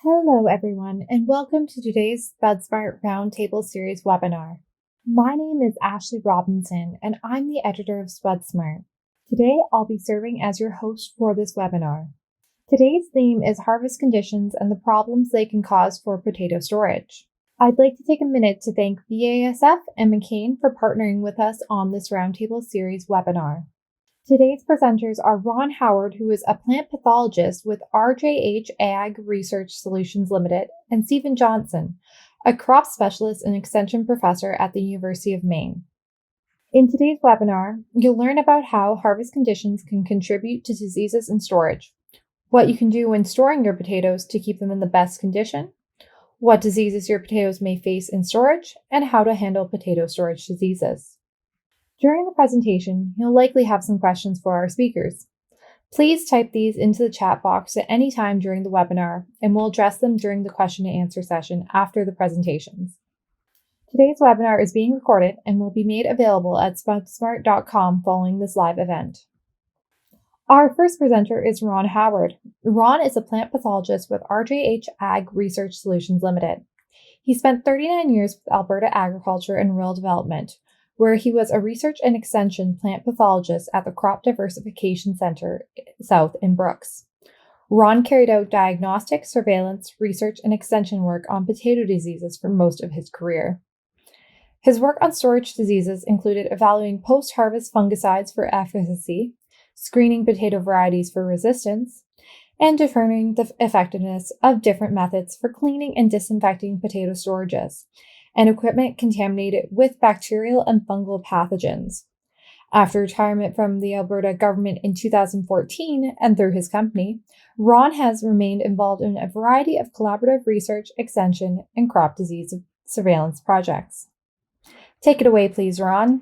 Hello, everyone, and welcome to today's Spud Smart Roundtable Series webinar. My name is Ashley Robinson, and I'm the editor of Spud Smart. Today, I'll be serving as your host for this webinar. Today's theme is harvest conditions and the problems they can cause for potato storage. I'd like to take a minute to thank BASF and McCain for partnering with us on this Roundtable Series webinar. Today's presenters are Ron Howard, who is a plant pathologist with RJH Ag Research Solutions Limited, and Stephen Johnson, a crop specialist and extension professor at the University of Maine. In today's webinar, you'll learn about how harvest conditions can contribute to diseases in storage, what you can do when storing your potatoes to keep them in the best condition, what diseases your potatoes may face in storage, and how to handle potato storage diseases. During the presentation, you'll likely have some questions for our speakers. Please type these into the chat box at any time during the webinar, and we'll address them during the question and answer session after the presentations. Today's webinar is being recorded and will be made available at spudsmart.com following this live event. Our first presenter is Ron Howard. Ron is a plant pathologist with RJH Ag Research Solutions Limited. He spent 39 years with Alberta Agriculture and Rural Development, where he was a research and extension plant pathologist at the Crop Diversification Center South in Brooks. Ron carried out diagnostic, surveillance, research, and extension work on potato diseases for most of his career. His work on storage diseases included evaluating post-harvest fungicides for efficacy, screening potato varieties for resistance, and determining the effectiveness of different methods for cleaning and disinfecting potato storages and equipment contaminated with bacterial and fungal pathogens. After retirement from the Alberta government in 2014 and through his company, Ron has remained involved in a variety of collaborative research, extension, and crop disease surveillance projects. Take it away, please, Ron.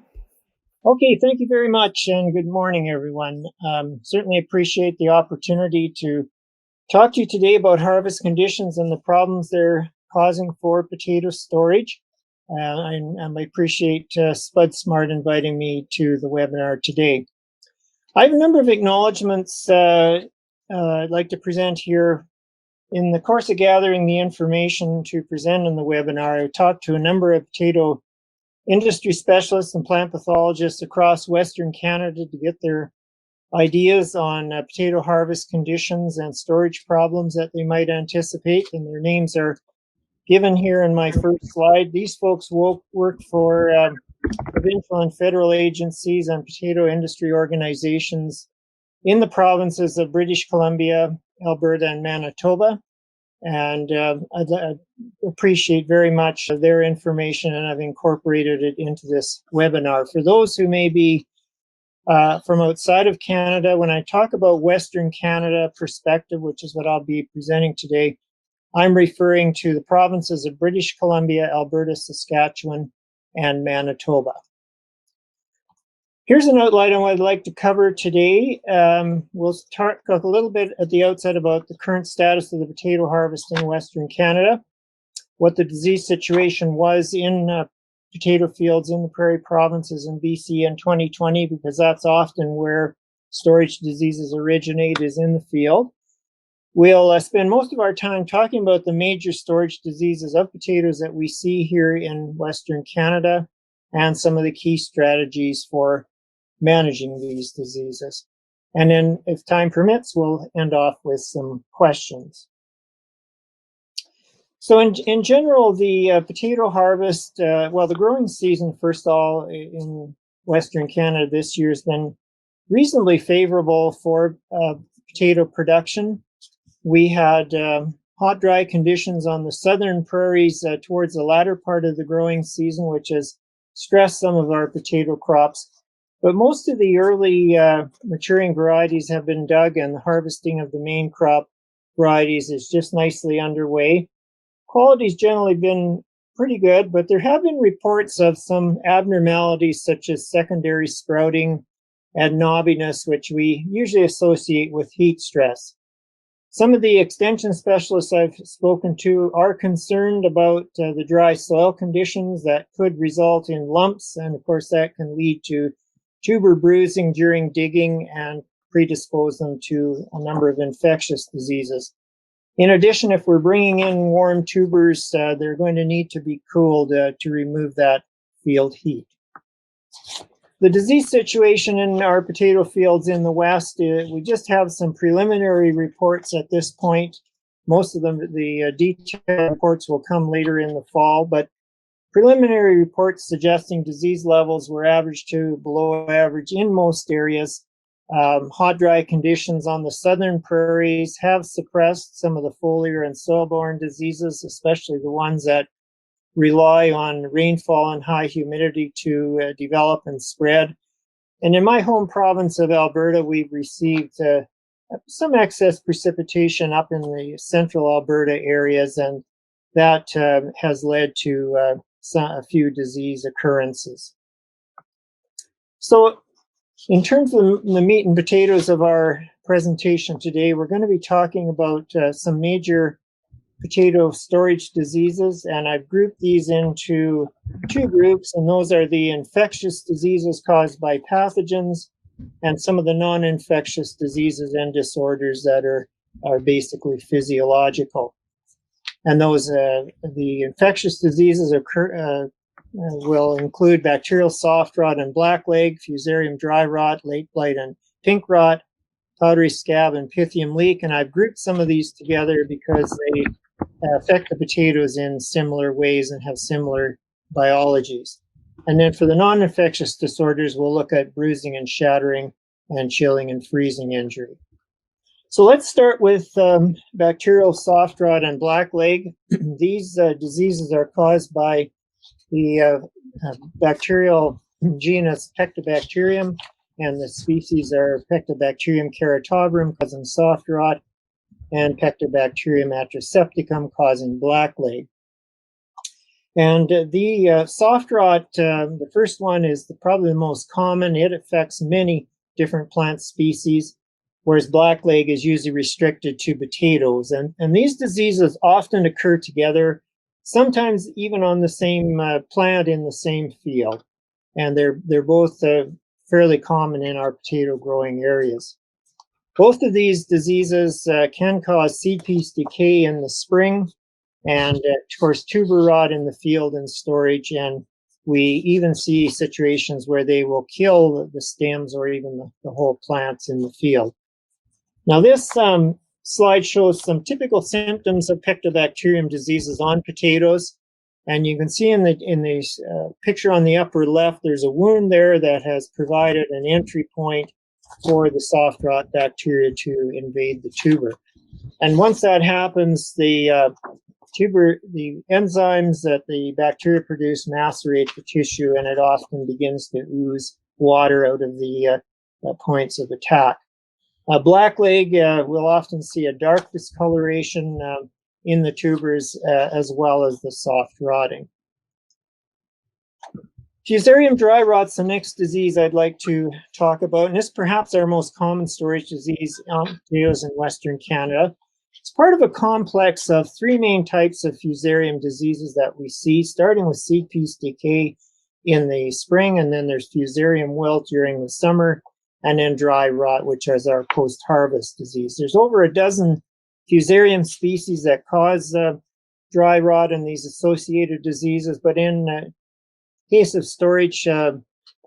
Okay, thank you very much, and good morning, everyone. Certainly appreciate the opportunity to talk to you today about harvest conditions and the problems they're causing for potato storage. And I appreciate Spud Smart inviting me to the webinar today. I have a number of acknowledgements I'd like to present here. In the course of gathering the information to present in the webinar, I talked to a number of potato industry specialists and plant pathologists across Western Canada to get their ideas on potato harvest conditions and storage problems that they might anticipate, and their names are given here in my first slide. These folks work for provincial and federal agencies and potato industry organizations in the provinces of British Columbia, Alberta, and Manitoba. And I appreciate very much their information, and I've incorporated it into this webinar. For those who may be from outside of Canada, when I talk about Western Canada perspective, which is what I'll be presenting today, I'm referring to the provinces of British Columbia, Alberta, Saskatchewan, and Manitoba. Here's an outline on what I'd like to cover today. We'll talk a little bit at the outset about the current status of the potato harvest in Western Canada, what the disease situation was in potato fields in the prairie provinces in BC in 2020, because that's often where storage diseases originate, is in the field. We'll spend most of our time talking about the major storage diseases of potatoes that we see here in Western Canada and some of the key strategies for managing these diseases. And then, if time permits, we'll end off with some questions. So in general, the potato harvest, the growing season, first of all, in Western Canada this year has been reasonably favorable for potato production. We had hot, dry conditions on the southern prairies towards the latter part of the growing season, which has stressed some of our potato crops. But most of the early maturing varieties have been dug, and the harvesting of the main crop varieties is just nicely underway. Quality's generally been pretty good, but there have been reports of some abnormalities such as secondary sprouting and knobbiness, which we usually associate with heat stress. Some of the extension specialists I've spoken to are concerned about the dry soil conditions that could result in lumps, and of course that can lead to tuber bruising during digging and predispose them to a number of infectious diseases. In addition, if we're bringing in warm tubers, they're going to need to be cooled to remove that field heat. The disease situation in our potato fields in the West, we just have some preliminary reports at this point. Most of them, the detailed reports will come later in the fall, but preliminary reports suggesting disease levels were average to below average in most areas. Hot, dry conditions on the southern prairies have suppressed some of the foliar and soil-borne diseases, especially the ones that rely on rainfall and high humidity to develop and spread. And in my home province of Alberta, we've received some excess precipitation up in the central Alberta areas, and that has led to a few disease occurrences. So in terms of the meat and potatoes of our presentation today, we're going to be talking about some major potato storage diseases, and I've grouped these into two groups, and those are the infectious diseases caused by pathogens and some of the non-infectious diseases and disorders that are basically physiological. And those, the infectious diseases will include bacterial soft rot and blackleg, fusarium dry rot, late blight and pink rot, powdery scab, and pythium leak. And I've grouped some of these together because they affect the potatoes in similar ways and have similar biologies. And then for the non-infectious disorders, we'll look at bruising and shattering and chilling and freezing injury. So let's start with bacterial soft rot and blackleg. These diseases are caused by the bacterial genus Pectobacterium, and the species are Pectobacterium keratoverum, causing soft rot, and Pectobacterium atrosepticum, causing blackleg. And the soft rot, the first one is probably the most common. It affects many different plant species, whereas blackleg is usually restricted to potatoes. And these diseases often occur together, sometimes even on the same plant in the same field. And they're both fairly common in our potato growing areas. Both of these diseases can cause seed piece decay in the spring, and of course tuber rot in the field and storage, and we even see situations where they will kill the stems or even the whole plants in the field. Now this slide shows some typical symptoms of Pectobacterium diseases on potatoes, and you can see in the picture on the upper left, there's a wound there that has provided an entry point for the soft rot bacteria to invade the tuber. And once that happens, the enzymes that the bacteria produce macerate the tissue, and it often begins to ooze water out of the points of attack. Blackleg, we'll often see a dark discoloration in the tubers as well as the soft rotting. Fusarium dry rot's the next disease I'd like to talk about, and this is perhaps our most common storage disease on potatoes in Western Canada. It's part of a complex of three main types of fusarium diseases that we see, starting with seed piece decay in the spring, and then there's fusarium wilt during the summer, and then dry rot, which is our post-harvest disease. There's over a dozen fusarium species that cause dry rot and these associated diseases, but in case of storage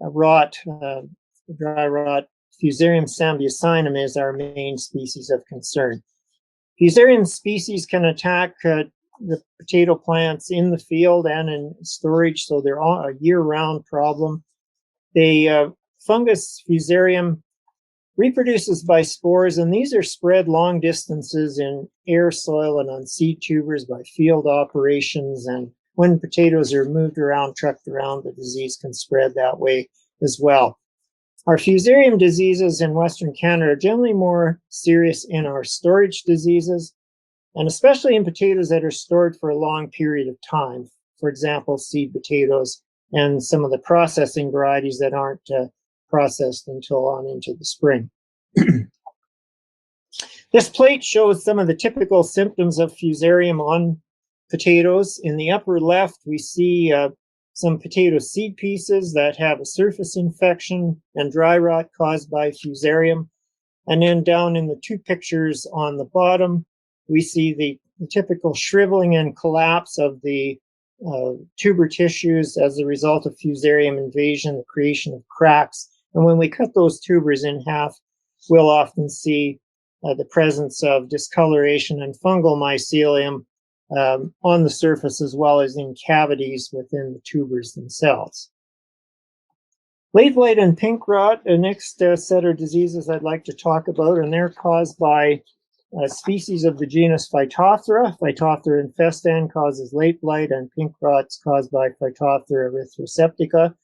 rot, dry rot, Fusarium sambucinum is our main species of concern. Fusarium species can attack the potato plants in the field and in storage, so they're all a year-round problem. The fungus Fusarium reproduces by spores, and these are spread long distances in air, soil, and on seed tubers by field operations. And when potatoes are moved around, trucked around, the disease can spread that way as well. Our Fusarium diseases in Western Canada are generally more serious in our storage diseases, and especially in potatoes that are stored for a long period of time. For example, seed potatoes and some of the processing varieties that aren't processed until on into the spring. This plate shows some of the typical symptoms of Fusarium on potatoes. In the upper left, we see some potato seed pieces that have a surface infection and dry rot caused by Fusarium. And then down in the two pictures on the bottom, we see the typical shriveling and collapse of the tuber tissues as a result of fusarium invasion, the creation of cracks. And when we cut those tubers in half, we'll often see the presence of discoloration and fungal mycelium on the surface as well as in cavities within the tubers themselves. Late blight and pink rot, the next set of diseases I'd like to talk about, and they're caused by species of the genus Phytophthora. Phytophthora infestan causes late blight, and pink rot is caused by Phytophthora erythroseptica.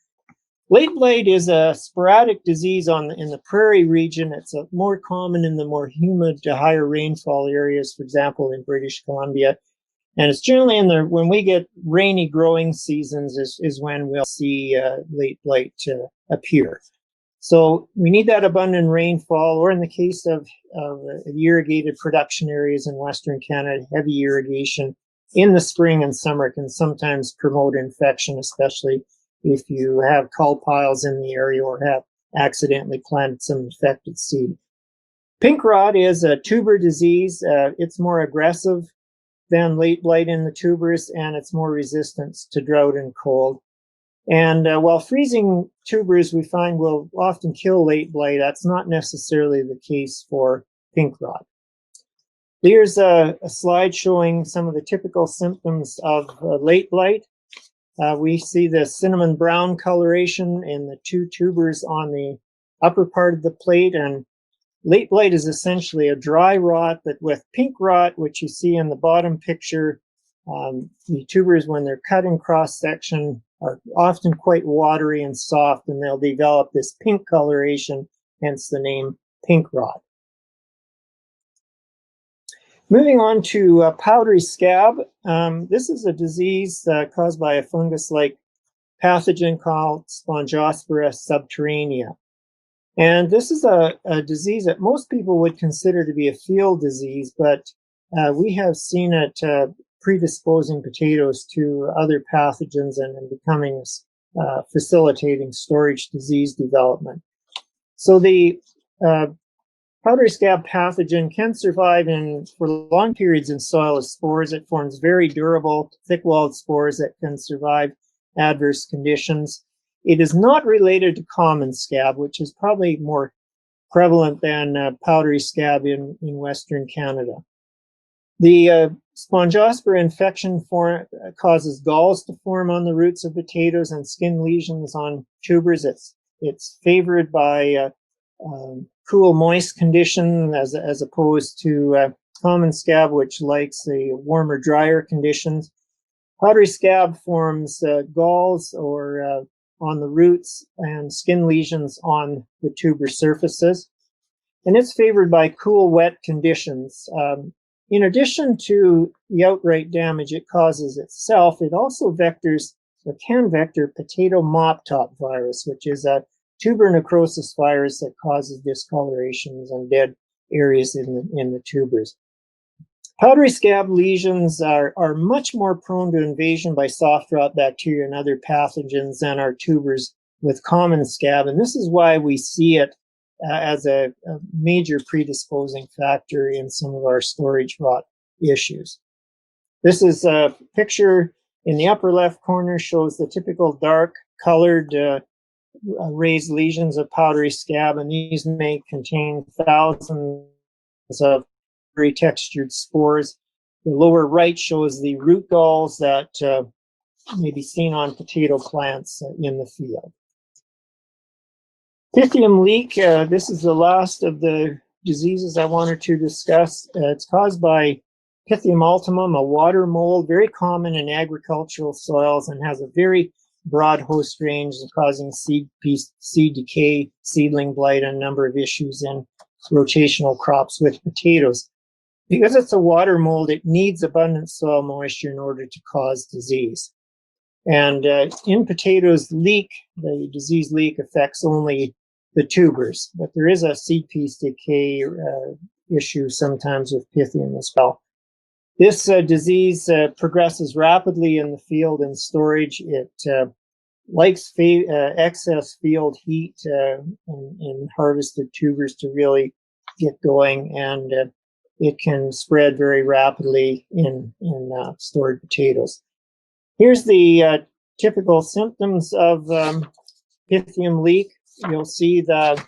Late blight is a sporadic disease in the prairie region. It's more common in the more humid, higher rainfall areas, for example, in British Columbia. And it's generally when we get rainy growing seasons is when we'll see late blight appear. So we need that abundant rainfall, or in the case of irrigated production areas in Western Canada, heavy irrigation in the spring and summer can sometimes promote infection, especially if you have cull piles in the area or have accidentally planted some infected seed. Pink rot is a tuber disease. It's more aggressive than late blight in the tubers, and it's more resistant to drought and cold. And while freezing tubers we find will often kill late blight, that's not necessarily the case for pink rot. Here's a slide showing some of the typical symptoms of late blight. We see the cinnamon brown coloration in the two tubers on the upper part of the plate, and late blight is essentially a dry rot, but with pink rot, which you see in the bottom picture, the tubers, when they're cut in cross-section, are often quite watery and soft, and they'll develop this pink coloration, hence the name pink rot. Moving on to powdery scab. This is a disease caused by a fungus-like pathogen called Spongospora subterranea. And this is a disease that most people would consider to be a field disease, but we have seen it predisposing potatoes to other pathogens and becoming facilitating storage disease development. So the powdery scab pathogen can survive for long periods in soil as spores. It forms very durable, thick-walled spores that can survive adverse conditions. It is not related to common scab, which is probably more prevalent than powdery scab in Western Canada. The Spongospora infection causes galls to form on the roots of potatoes and skin lesions on tubers. It's favored by cool, moist condition as opposed to common scab, which likes the warmer, drier conditions. Powdery scab forms galls or on the roots and skin lesions on the tuber surfaces. And it's favored by cool, wet conditions. In addition to the outright damage it causes itself, it also can vector potato mop top virus, which is a tuber necrosis virus that causes discolorations and dead areas in the tubers. Powdery scab lesions are much more prone to invasion by soft rot bacteria and other pathogens than are tubers with common scab, and this is why we see it as a major predisposing factor in some of our storage rot issues. This is a picture in the upper left corner, shows the typical dark colored raised lesions of powdery scab, and these may contain thousands of very textured spores. The lower right shows the root galls that may be seen on potato plants in the field. Pythium leak, this is the last of the diseases I wanted to discuss. It's caused by Pythium ultimum, a water mold, very common in agricultural soils and has a very broad host range, causing seed decay, seedling blight, and a number of issues in rotational crops with potatoes. Because it's a water mold, it needs abundant soil moisture in order to cause disease. And in potatoes, the disease leak affects only the tubers, but there is a seed piece decay issue sometimes with Pythium as well. This disease progresses rapidly in the field and storage. It likes excess field heat in harvested tubers to really get going, and it can spread very rapidly in stored potatoes. Here's the typical symptoms of Pythium leek. You'll see the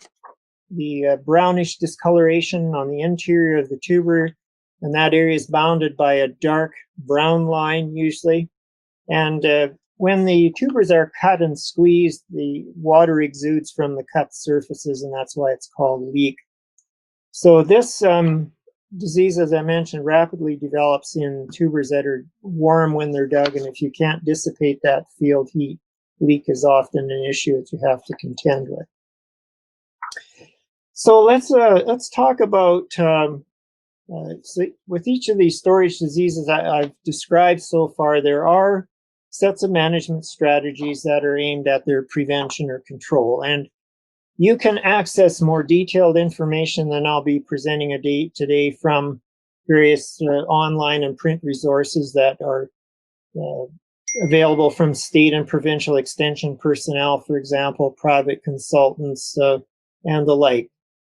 brownish discoloration on the interior of the tuber, and that area is bounded by a dark brown line usually. And when the tubers are cut and squeezed, the water exudes from the cut surfaces, and that's why it's called leek. So this disease, as I mentioned, rapidly develops in tubers that are warm when they're dug, and if you can't dissipate that field heat, leek is often an issue that you have to contend with. So let's talk about with each of these storage diseases I've described so far, there are sets of management strategies that are aimed at their prevention or control. And you can access more detailed information than I'll be presenting today from various online and print resources that are available from state and provincial extension personnel, for example, private consultants, and the like.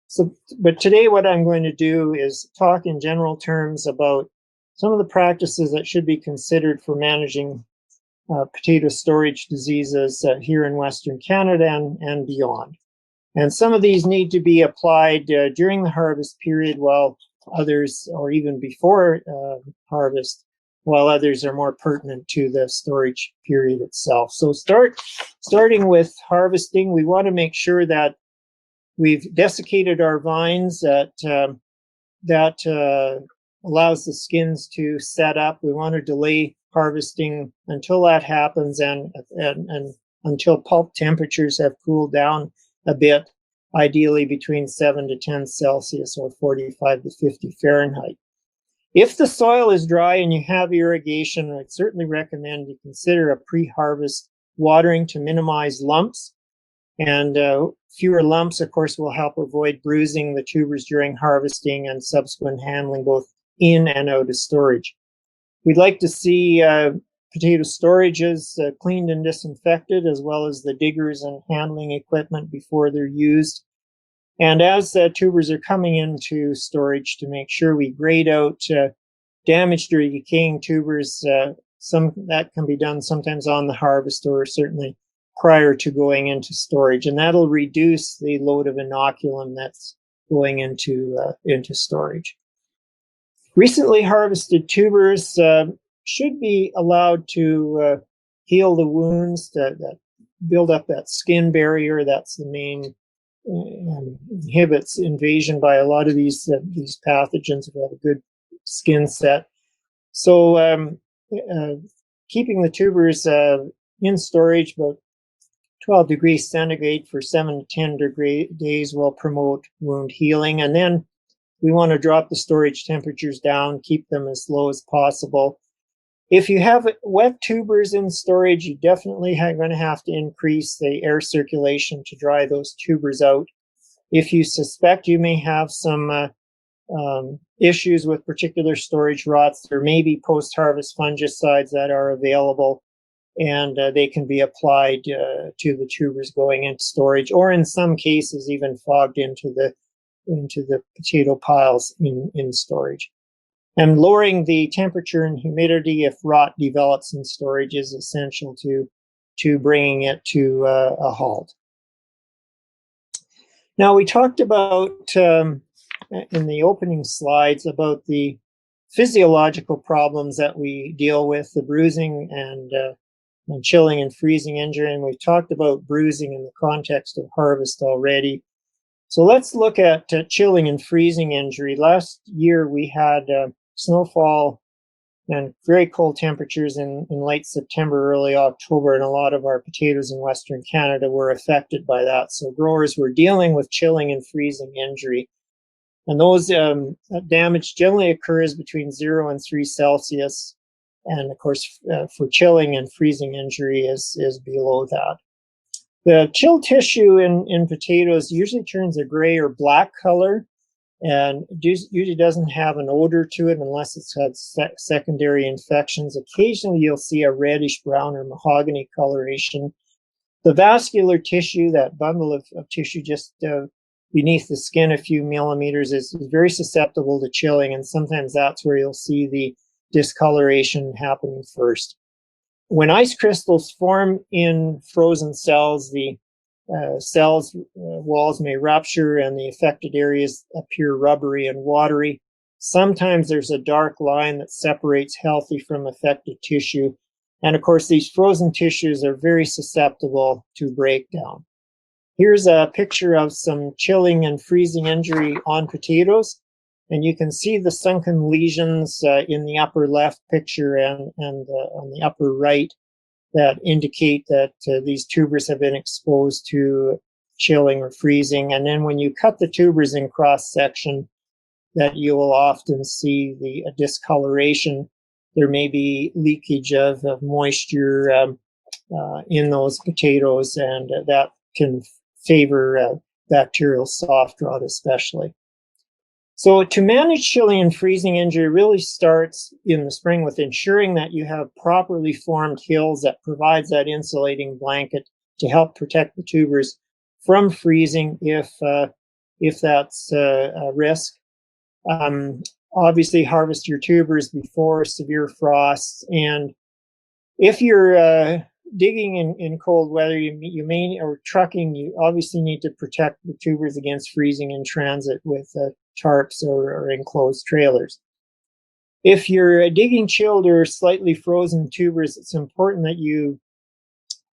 So, but today what I'm going to do is talk in general terms about some of the practices that should be considered for managing potato storage diseases here in Western Canada and beyond. And some of these need to be applied during the harvest period, while others, or even before harvest, while others are more pertinent to the storage period itself. So starting with harvesting, we want to make sure that we've desiccated our vines, that allows the skins to set up. We want to delay harvesting until that happens and until pulp temperatures have cooled down a bit, ideally between 7 to 10 Celsius or 45 to 50 Fahrenheit. If the soil is dry and you have irrigation, I'd certainly recommend you consider a pre-harvest watering to minimize lumps. And fewer lumps, of course, will help avoid bruising the tubers during harvesting and subsequent handling, both in and out of storage. We'd like to see potato storages cleaned and disinfected, as well as the diggers and handling equipment before they're used. And as tubers are coming into storage, to make sure we grade out damaged or decaying tubers. Some that can be done sometimes on the harvest, or certainly prior to going into storage, and that'll reduce the load of inoculum that's going into storage. Recently harvested tubers should be allowed to heal the wounds that build up that skin barrier. That's the main inhibits invasion by a lot of these pathogens if we have a good skin set. So keeping the tubers in storage about 12 degrees centigrade for 7 to 10 days will promote wound healing. And then we want to drop the storage temperatures down, keep them as low as possible. If you have wet tubers in storage, you definitely are going to have to increase the air circulation to dry those tubers out. If you suspect you may have some issues with particular storage rots, there may be post-harvest fungicides that are available, and they can be applied to the tubers going into storage, or in some cases even fogged into the potato piles in storage. And lowering the temperature and humidity if rot develops in storage is essential to bringing it to a halt. Now, we talked about in the opening slides about the physiological problems that we deal with, the bruising and chilling and freezing injury, and we've talked about bruising in the context of harvest already. So let's look at chilling and freezing injury. Last year we had snowfall and very cold temperatures in late September, early October, and a lot of our potatoes in Western Canada were affected by that. So growers were dealing with chilling and freezing injury. And those damage generally occurs between 0 and 3 Celsius. And of course, for chilling and freezing injury is below that. The chill tissue in potatoes usually turns a gray or black color, and usually doesn't have an odor to it unless it's had secondary infections. Occasionally, you'll see a reddish brown or mahogany coloration. The vascular tissue, that bundle of tissue just beneath the skin a few millimeters is very susceptible to chilling, and sometimes that's where you'll see the discoloration happening first. When ice crystals form in frozen cells, the cells walls may rupture and the affected areas appear rubbery and watery. Sometimes there's a dark line that separates healthy from affected tissue. And of course, these frozen tissues are very susceptible to breakdown. Here's a picture of some chilling and freezing injury on potatoes. And you can see the sunken lesions in the upper left picture and on the upper right that indicate that these tubers have been exposed to chilling or freezing. And then when you cut the tubers in cross section, that you will often see the discoloration. There may be leakage of moisture in those potatoes, and that can favor bacterial soft rot especially. So to manage chilling and freezing injury really starts in the spring with ensuring that you have properly formed hills that provides that insulating blanket to help protect the tubers from freezing if that's a risk. Obviously harvest your tubers before severe frosts, and if you're digging in cold weather, you may, or trucking, you obviously need to protect the tubers against freezing in transit with tarps or enclosed trailers. If you're digging chilled or slightly frozen tubers, it's important that you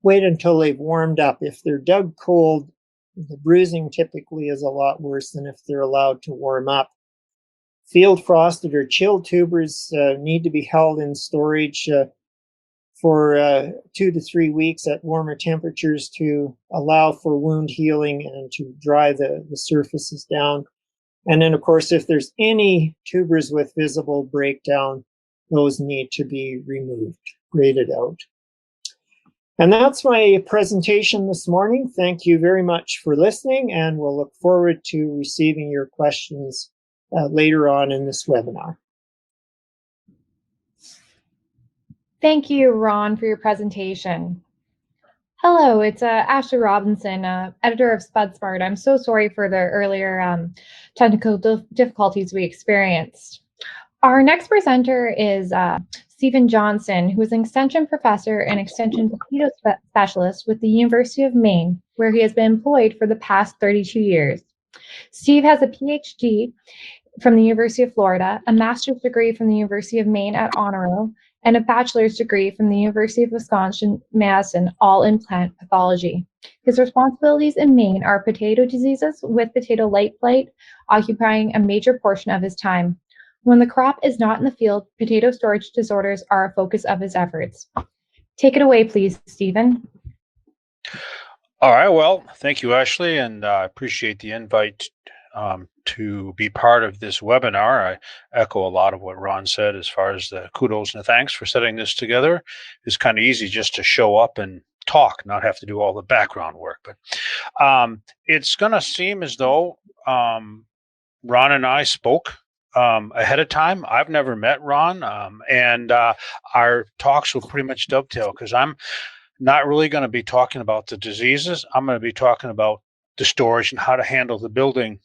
wait until they've warmed up. If they're dug cold, the bruising typically is a lot worse than if they're allowed to warm up. Field frosted or chilled tubers need to be held in storage for 2 to 3 weeks at warmer temperatures to allow for wound healing and to dry the surfaces down. And then, of course, if there's any tubers with visible breakdown, those need to be removed, graded out. And that's my presentation this morning. Thank you very much for listening, and we'll look forward to receiving your questions later on in this webinar. Thank you, Ron, for your presentation. Hello, it's Ashley Robinson, editor of Spud. I'm so sorry for the earlier technical difficulties we experienced. Our next presenter is Stephen Johnson, who is an extension professor and extension potato specialist with the University of Maine, where he has been employed for the past 32 years. Steve has a PhD from the University of Florida, a master's degree from the University of Maine at Onslow, and a bachelor's degree from the University of Wisconsin-Madison, all in plant pathology. His responsibilities in Maine are potato diseases, with potato light blight occupying a major portion of his time. When the crop is not in the field, potato storage disorders are a focus of his efforts. Take it away, please, Stephen. All right, well, thank you, Ashley, and I appreciate the invite to be part of this webinar. I echo a lot of what Ron said as far as the kudos and thanks for setting this together. It's kind of easy just to show up and talk, not have to do all the background work. But it's going to seem as though Ron and I spoke ahead of time. I've never met Ron, and our talks will pretty much dovetail because I'm not really going to be talking about the diseases. I'm going to be talking about the storage and how to handle the building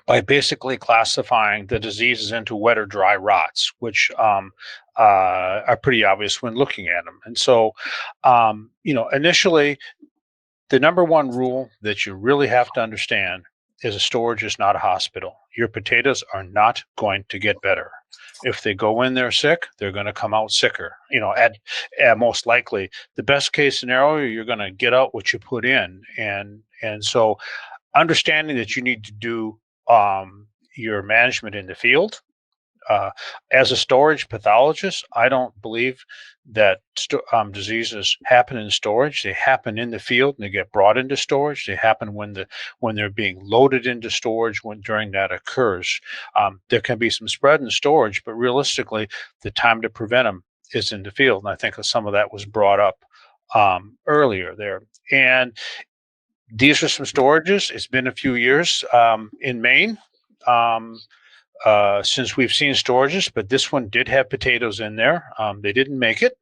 by basically classifying the diseases into wet or dry rots, which are pretty obvious when looking at them. And so, initially, the number one rule that you really have to understand is a storage is not a hospital. Your potatoes are not going to get better. If they go in there sick, they're going to come out sicker. At most likely, the best case scenario, you're going to get out what you put in. And so understanding that you need to do your management in the field. As a storage pathologist, I don't believe that diseases happen in storage. They happen in the field and they get brought into storage. They happen when they're being loaded into storage during that occurs. There can be some spread in storage, but realistically, the time to prevent them is in the field. And I think that some of that was brought up earlier there. And these are some storages. It's been a few years in Maine since we've seen storages, but this one did have potatoes in there. They didn't make it.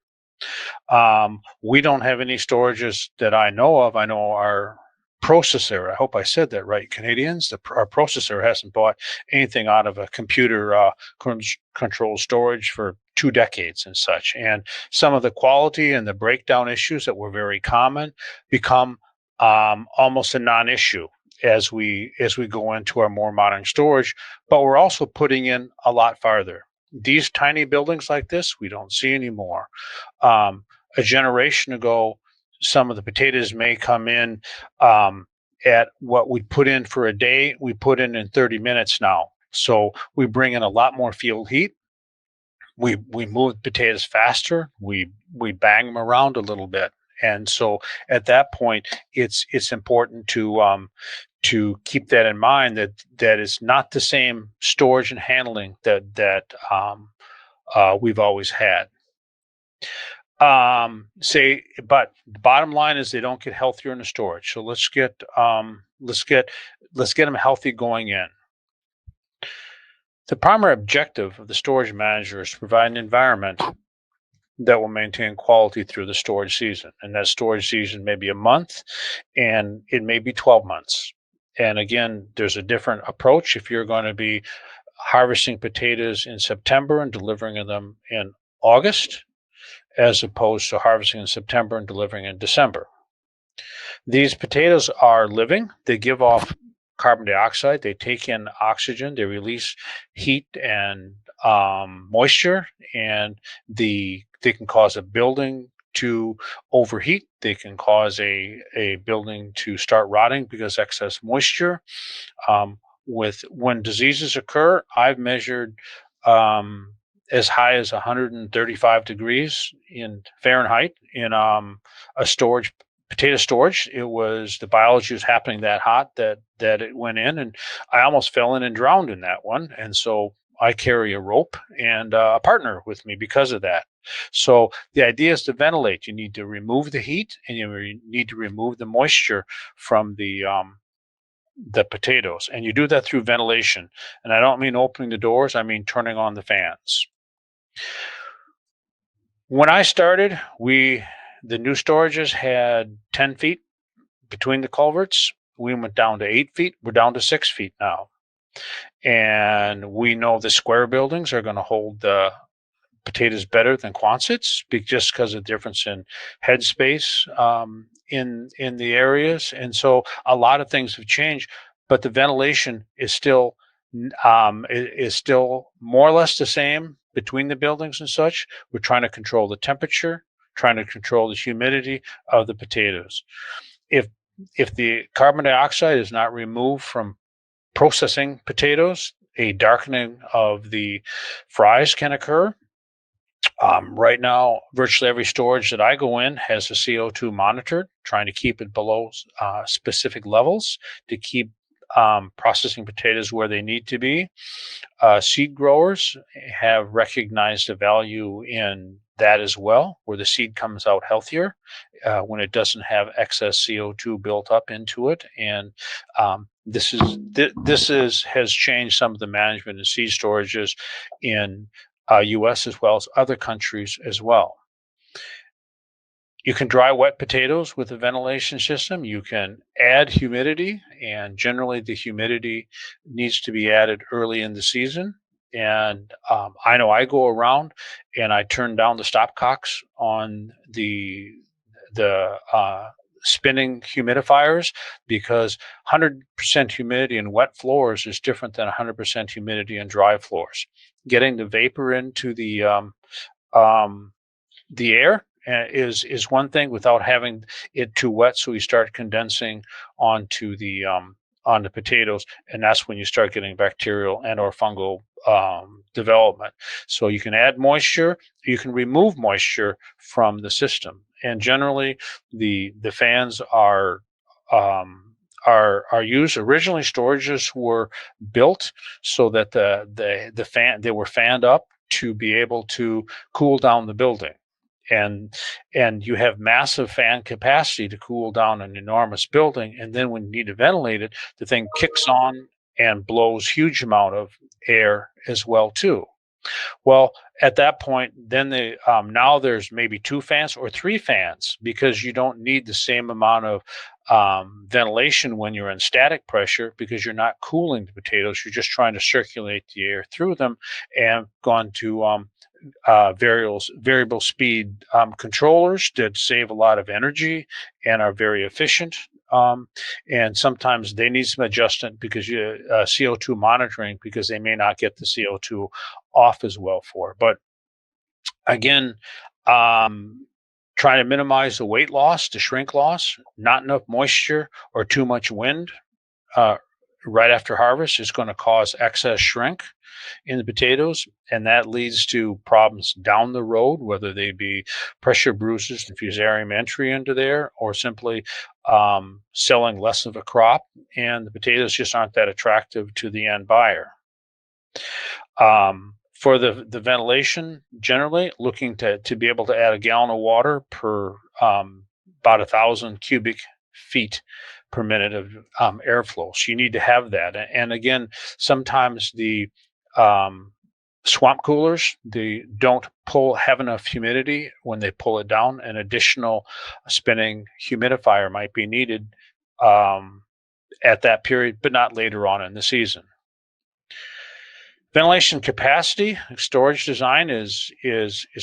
We don't have any storages that I know of. I know our processor. I hope I said that right, Canadians. Our processor hasn't bought anything out of a computer controlled storage for 2 decades and such. And some of the quality and the breakdown issues that were very common become almost a non-issue as we go into our more modern storage. But we're also putting in a lot farther. These tiny buildings like this, we don't see anymore. A generation ago, some of the potatoes may come in at what we put in for a day, we put in 30 minutes now. So we bring in a lot more field heat. We move potatoes faster. We bang them around a little bit. And so at that point, it's important to keep that in mind, that it's not the same storage and handling that we've always had. But the bottom line is they don't get healthier in the storage. So let's get them healthy going in. The primary objective of the storage manager is to provide an environment that will maintain quality through the storage season. And that storage season may be a month, and it may be 12 months. And again, there's a different approach if you're going to be harvesting potatoes in September and delivering them in August, as opposed to harvesting in September and delivering in December. These potatoes are living. They give off carbon dioxide. They take in oxygen. They release heat and moisture, and they can cause a building to overheat. They can cause a building to start rotting because excess moisture. When diseases occur, I've measured as high as 135 degrees in Fahrenheit in a potato storage. It was, the biology was happening that hot that it went in, and I almost fell in and drowned in that one. And so I carry a rope and a partner with me because of that. So the idea is to ventilate. You need to remove the heat, and you need to remove the moisture from the potatoes, and you do that through ventilation. And I don't mean opening the doors, I mean turning on the fans. When I started, the new storages had 10 feet between the culverts. We went down to 8 feet. We're down to 6 feet now. And we know the square buildings are going to hold the potatoes better than Quonsets, just because of the difference in headspace in the areas. And so a lot of things have changed, but the ventilation is still more or less the same between the buildings and such. We're trying to control the temperature, trying to control the humidity of the potatoes. If the carbon dioxide is not removed from processing potatoes, a darkening of the fries can occur. Right now, virtually every storage that I go in has a CO2 monitored, trying to keep it below specific levels to keep processing potatoes where they need to be. Seed growers have recognized the value in that as well, where the seed comes out healthier when it doesn't have excess CO2 built up into it. And this has changed some of the management of seed storages in U.S. as well as other countries as well. You can dry wet potatoes with a ventilation system. You can add humidity, and generally the humidity needs to be added early in the season. And I know I go around and I turn down the stopcocks on the spinning humidifiers, because 100% humidity in wet floors is different than 100% humidity in dry floors. Getting the vapor into the air is one thing without having it too wet, so you start condensing onto the potatoes, and that's when you start getting bacterial and or fungal development. So you can add moisture, you can remove moisture from the system, and generally the fans are used. Originally, storages were built so that they were fanned up to be able to cool down the building. And you have massive fan capacity to cool down an enormous building. And then when you need to ventilate it, the thing kicks on and blows huge amount of air as well too. Well, at that point, then now there's maybe 2 fans or 3 fans, because you don't need the same amount of ventilation when you're in static pressure because you're not cooling the potatoes. You're just trying to circulate the air through them, and gone to variable speed controllers that save a lot of energy and are very efficient. And sometimes they need some adjustment because you CO2 monitoring, because they may not get the CO2 off as well for. But again, trying to minimize the weight loss, the shrink loss. Not enough moisture or too much wind right after harvest is going to cause excess shrink in the potatoes, and that leads to problems down the road, whether they be pressure bruises and fusarium entry into there, or simply selling less of a crop, and the potatoes just aren't that attractive to the end buyer. For the ventilation, generally looking to be able to add a gallon of water per about 1,000 cubic feet per minute of airflow. So you need to have that. And again, sometimes the swamp coolers, they don't have enough humidity when they pull it down. An additional spinning humidifier might be needed at that period, but not later on in the season. Ventilation capacity, storage design is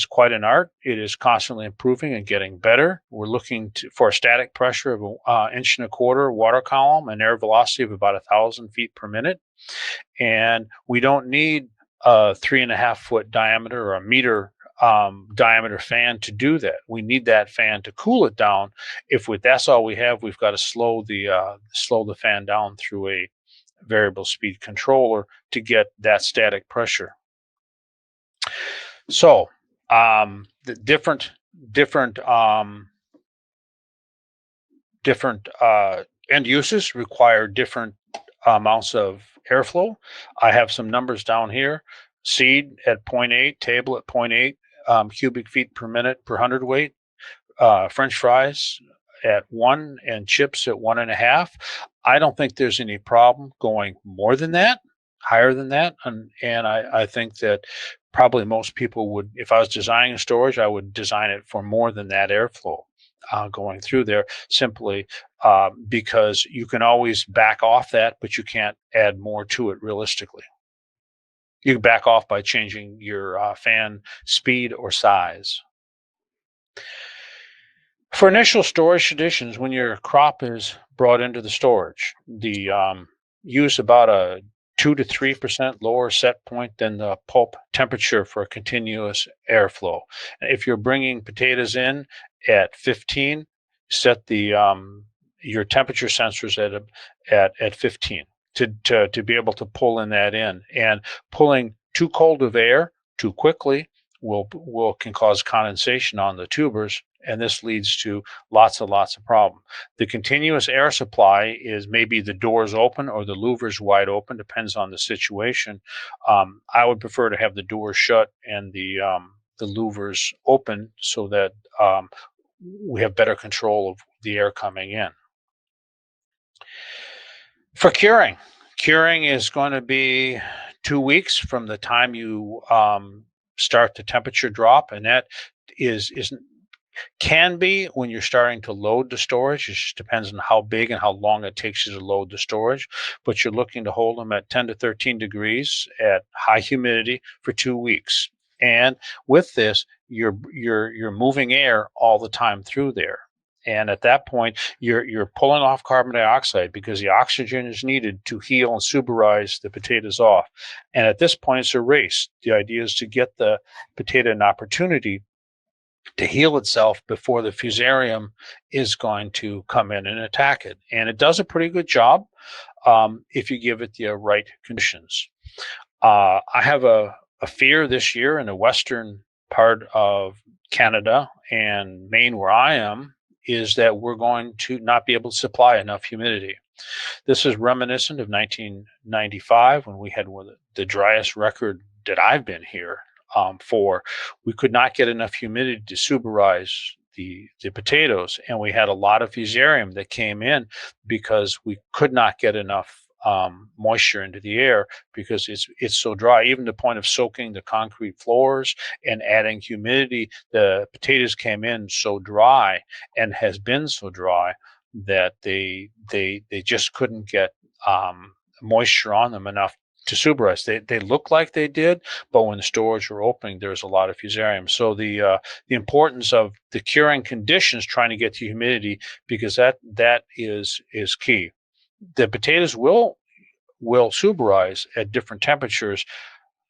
quite an art. It is constantly improving and getting better. We're looking for a static pressure of 1.25 inch water column and air velocity of about 1,000 feet per minute. And we don't need a 3.5 foot diameter or a meter diameter fan to do that. We need that fan to cool it down. If that's all we have, we've got to slow the fan down through a variable speed controller to get that static pressure. So the different end uses require different amounts of airflow. I have some numbers down here. Seed at 0.8, table at 0.8 cubic feet per minute per hundredweight. French fries at 1 and chips at 1.5. I don't think there's any problem going more than that, higher than that. And I think that probably most people would, if I was designing a storage, I would design it for more than that airflow going through there, simply because you can always back off that, but you can't add more to it realistically. You can back off by changing your fan speed or size. For initial storage conditions, when your crop is brought into the storage, use about a 2 to 3% lower set point than the pulp temperature for continuous airflow. If you're bringing potatoes in at 15, set your temperature sensors at 15 to be able to pull in that in. And pulling too cold of air too quickly can cause condensation on the tubers, and this leads to lots of problems. The continuous air supply is maybe the doors open or the louvers wide open, depends on the situation. I would prefer to have the doors shut and the louvers open so that we have better control of the air coming in. For curing is going to be 2 weeks from the time you start the temperature drop, and that can be when you're starting to load the storage. It just depends on how big and how long it takes you to load the storage, but you're looking to hold them at 10 to 13 degrees at high humidity for 2 weeks. And with this, you're moving air all the time through there. And at that point, you're pulling off carbon dioxide because the oxygen is needed to heal and suberize the potatoes off. And at this point, it's a race. The idea is to get the potato an opportunity to heal itself before the fusarium is going to come in and attack it. And it does a pretty good job if you give it the right conditions. I have a fear this year in the western part of Canada and Maine, where I am, is that we're going to not be able to supply enough humidity. This is reminiscent of 1995 when we had the driest record that I've been here for. We could not get enough humidity to suberize the potatoes, and we had a lot of fusarium that came in because we could not get enough moisture into the air because it's so dry, even to the point of soaking the concrete floors and adding humidity. The potatoes came in so dry and has been so dry that they just couldn't get moisture on them enough to suberize. They look like they did, but when the stores were opening, there was a lot of fusarium. So the importance of the curing conditions, trying to get the humidity, because that is key. The potatoes will suberize at different temperatures,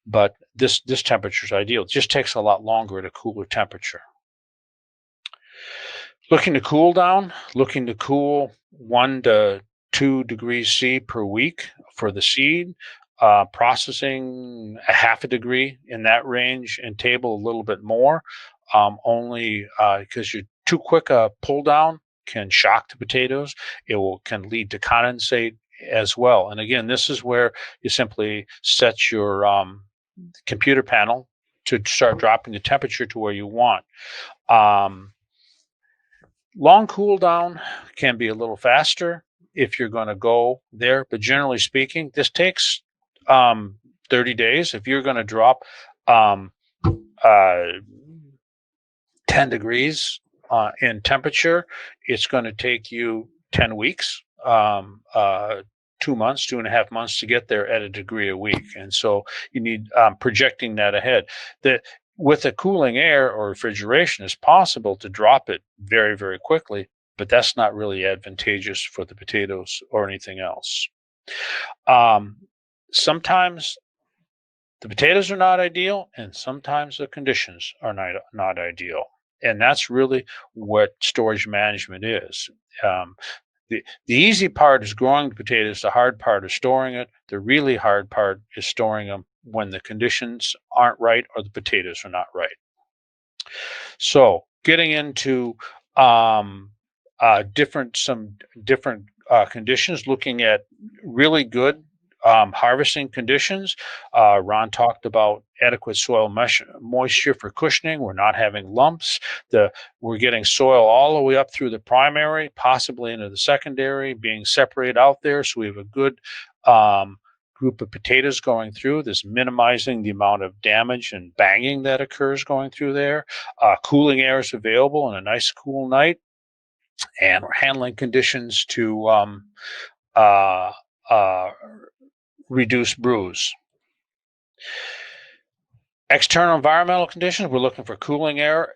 but this temperature is ideal. It just takes a lot longer at a cooler temperature. Looking to cool down, looking to cool 1 to 2 degrees C per week for the seed, processing a half a degree in that range, and table a little bit more, only because you're too quick a pull down can shock the potatoes. It can lead to condensate as well. And again, this is where you simply set your computer panel to start dropping the temperature to where you want. Long cool down can be a little faster if you're going to go there, but generally speaking, this takes 30 days. If you're going to drop 10 degrees in temperature, it's going to take you 10 weeks, 2 months, 2.5 months to get there at a degree a week. And so you need projecting that ahead. With a cooling air or refrigeration, it's possible to drop it very, very quickly, but that's not really advantageous for the potatoes or anything else. Sometimes the potatoes are not ideal, and sometimes the conditions are not ideal. And that's really what storage management is. The easy part is growing the potatoes. The hard part is storing it. The really hard part is storing them when the conditions aren't right or the potatoes are not right. So getting into different conditions, looking at really good harvesting conditions. Ron talked about adequate soil moisture for cushioning. We're not having lumps. We're getting soil all the way up through the primary, possibly into the secondary, being separated out there. So we have a good group of potatoes going through. This minimizing the amount of damage and banging that occurs going through there. Cooling air is available on a nice cool night, and we're handling conditions to reduce bruise. External environmental conditions, we're looking for cooling air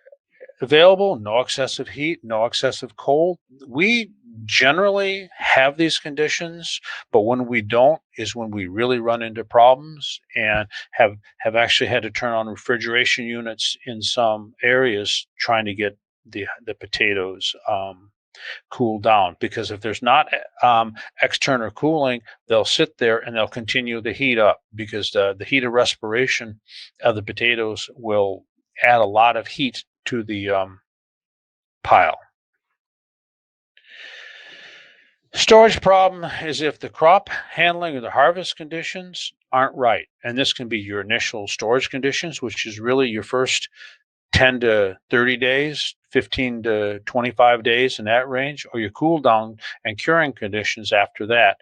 available, no excessive heat, no excessive cold. We generally have these conditions, but when we don't is when we really run into problems and have actually had to turn on refrigeration units in some areas trying to get the potatoes cool down, because if there's not external cooling, they'll sit there and they'll continue to heat up, because the heat of respiration of the potatoes will add a lot of heat to the pile. Storage problem is if the crop handling or the harvest conditions aren't right, and this can be your initial storage conditions, which is really your first 10 to 30 days, 15 to 25 days in that range, or your cool down and curing conditions after that.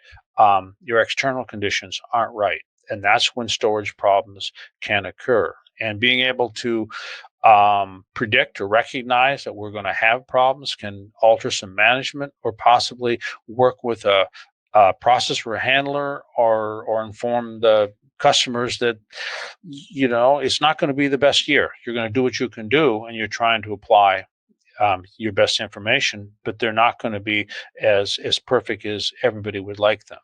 Your external conditions aren't right, and that's when storage problems can occur. And being able to predict or recognize that we're going to have problems can alter some management, or possibly work with a processor handler, or inform the customers that, it's not going to be the best year. You're going to do what you can do, and you're trying to apply your best information, but they're not going to be as perfect as everybody would like them.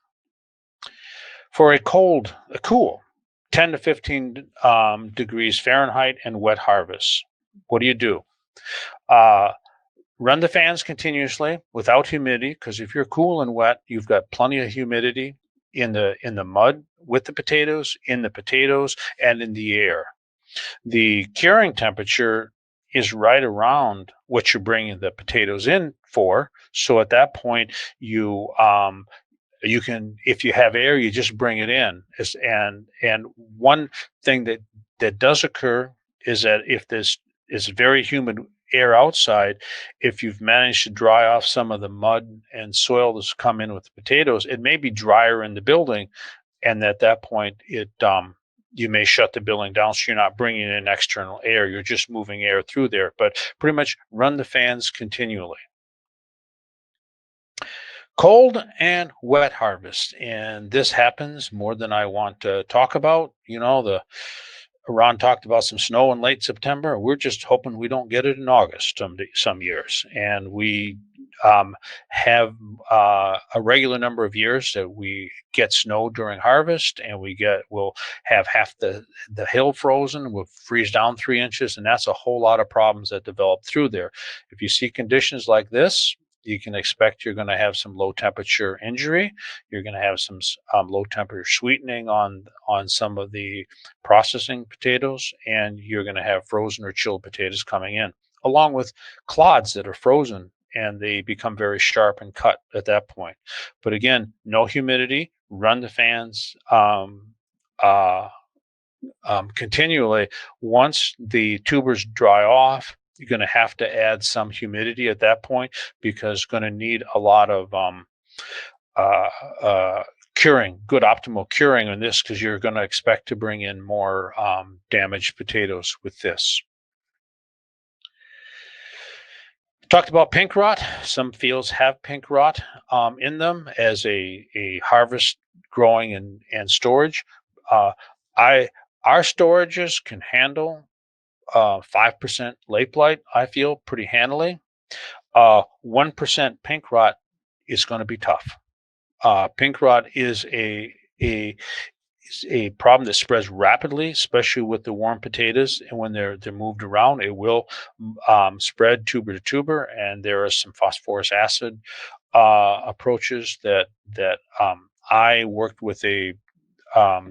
For a cool 10 to 15 degrees Fahrenheit and wet harvest, what do? Run the fans continuously without humidity, because if you're cool and wet, you've got plenty of humidity in the mud with the potatoes, in the potatoes, and in the air. The curing temperature is right around what you're bringing the potatoes in for. So at that point, you can, if you have air, you just bring it in. And one thing that does occur is that if this is very humid air outside, if you've managed to dry off some of the mud and soil that's come in with the potatoes, it may be drier in the building, and at that point, you may shut the building down, so you're not bringing in external air. You're just moving air through there. But pretty much run the fans continually. Cold and wet harvest, and this happens more than I want to talk about. Ron talked about some snow in late September. We're just hoping we don't get it in August some years, and we have a regular number of years that we get snow during harvest, and we'll have half the hill frozen. We'll freeze down 3 inches, and that's a whole lot of problems that develop through there. If you see conditions like this, you can expect you're going to have some low temperature injury. You're going to have some low temperature sweetening on some of the processing potatoes, and you're going to have frozen or chilled potatoes coming in, along with clods that are frozen and they become very sharp and cut at that point. But again, no humidity, run the fans uh, continually. Once the tubers dry off, you're going to have to add some humidity at that point, because it's going to need a lot of uh, uh, curing, good optimal curing on this, because you're going to expect to bring in more damaged potatoes with this. Talked about pink rot. Some fields have pink rot in them as a harvest, growing, and storage. Our storages can handle 5% late blight, I feel, pretty handily. 1% pink rot is going to be tough. Pink rot is a problem that spreads rapidly, especially with the warm potatoes, and when they're moved around, it will spread tuber to tuber. And there are some phosphorus acid approaches that I worked with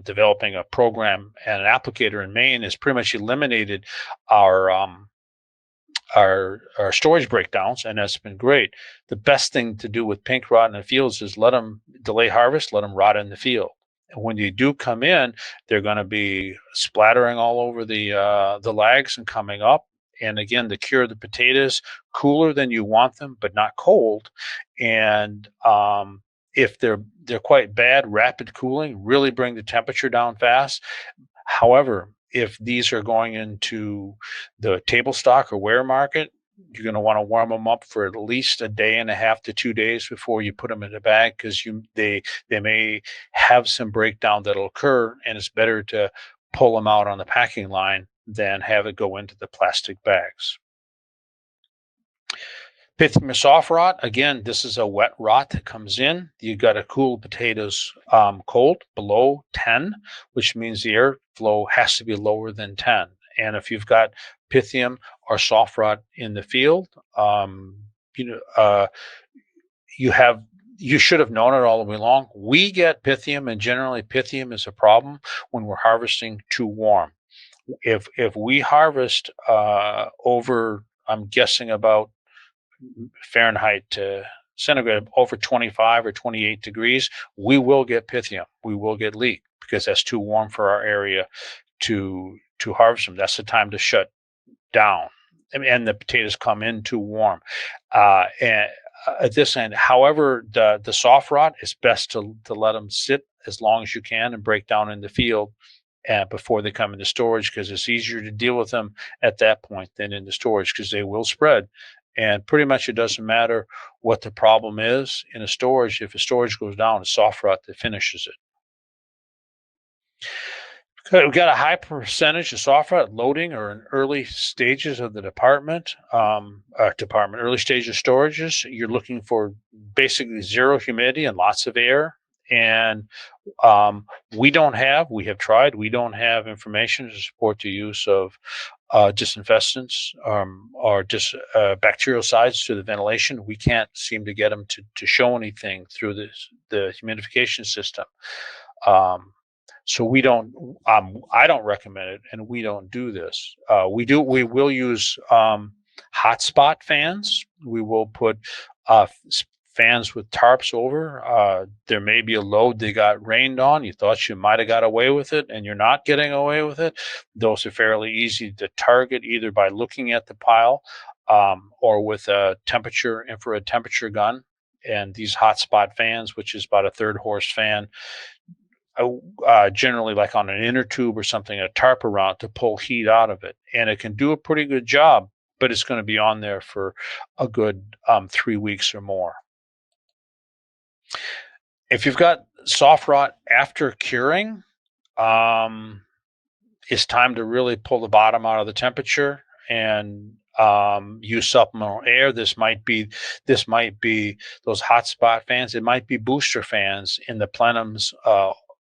developing a program, and an applicator in Maine has pretty much eliminated our storage breakdowns, and that's been great. The best thing to do with pink rot in the fields is let them delay harvest, let them rot in the field. And when you do come in, they're going to be splattering all over the lags and coming up. And again, to cure the potatoes, cooler than you want them, but not cold. And if they're quite bad, rapid cooling really bring the temperature down fast. However, if these are going into the table stock or ware market, you're going to want to warm them up for at least a day and a half to 2 days before you put them in the bag, because they may have some breakdown that'll occur, and it's better to pull them out on the packing line than have it go into the plastic bags. Pythium soft rot, again, this is a wet rot that comes in. You got to cool potatoes cold, below 10, which means the airflow has to be lower than 10. And if you've got Pythium or soft rot in the field, you should have known it all the way along. We get Pythium, and generally Pythium is a problem when we're harvesting too warm. If we harvest over, I'm guessing about Fahrenheit to centigrade, over 25 or 28 degrees, we will get Pythium. We will get leek, because that's too warm for our area to harvest them. That's the time to shut down, and the potatoes come in too warm. And at this end, however, the soft rot is best to let them sit as long as you can and break down in the field before they come into storage, because it's easier to deal with them at that point than in the storage, because they will spread. And pretty much it doesn't matter what the problem is in a storage. If a storage goes down, it's soft rot that finishes it. Okay, we've got a high percentage of soft rot loading or in early stages of the early stage of storages. You're looking for basically zero humidity and lots of air. And we have tried, we don't have information to support the use of disinfectants or just bactericides to the ventilation. We can't seem to get them to show anything through the humidification system. So we don't. I don't recommend it, and we don't do this. We will use hotspot fans. We will put fans with tarps over. There may be a load they got rained on. You thought you might have got away with it, and you're not getting away with it. Those are fairly easy to target, either by looking at the pile or with a infrared temperature gun. And these hotspot fans, which is about a 1/3 horse fan, generally like on an inner tube or something, a tarp around to pull heat out of it. And it can do a pretty good job, but it's going to be on there for a good 3 weeks or more. If you've got soft rot after curing, it's time to really pull the bottom out of the temperature and use supplemental air. This might be those hotspot fans. It might be booster fans in the plenums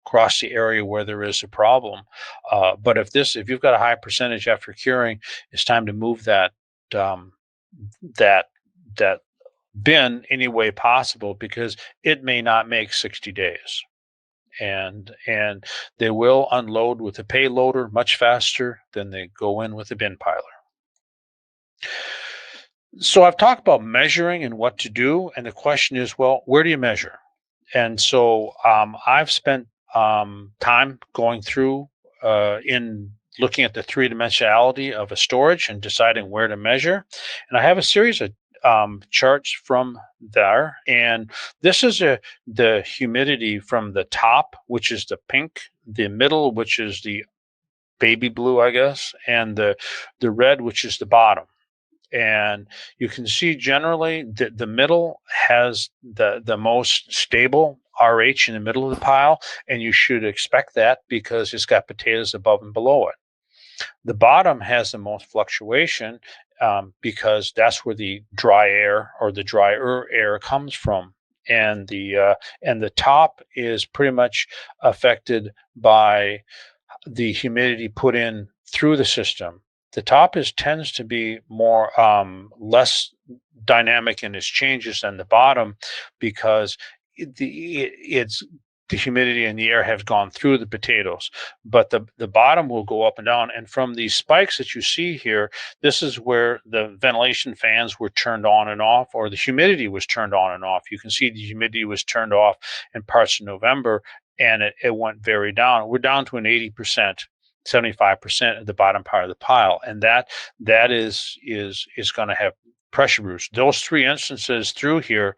across the area where there is a problem. But if you've got a high percentage after curing, it's time to move that that that bin any way possible, because it may not make 60 days. And they will unload with a payloader much faster than they go in with a bin piler. So I've talked about measuring and what to do, and the question is, well, where do you measure? And so I've spent time going through in looking at the three-dimensionality of a storage and deciding where to measure. And I have a series of charts from there, and this is the humidity from the top, which is the pink, the middle, which is the baby blue, I guess, and the red, which is the bottom. And you can see generally that the middle has the most stable RH in the middle of the pile, and you should expect that because it's got potatoes above and below it. The bottom has the most fluctuation because that's where the dry air or the drier air comes from. And the top is pretty much affected by the humidity put in through the system. The top tends to be more less dynamic in its changes than the bottom, because it's the humidity and the air have gone through the potatoes, but the bottom will go up and down. And from these spikes that you see here, this is where the ventilation fans were turned on and off, or the humidity was turned on and off. You can see the humidity was turned off in parts of November, and it went very down. We're down to an 80%, 75% at the bottom part of the pile, and that is going to have pressure roots. Those three instances through here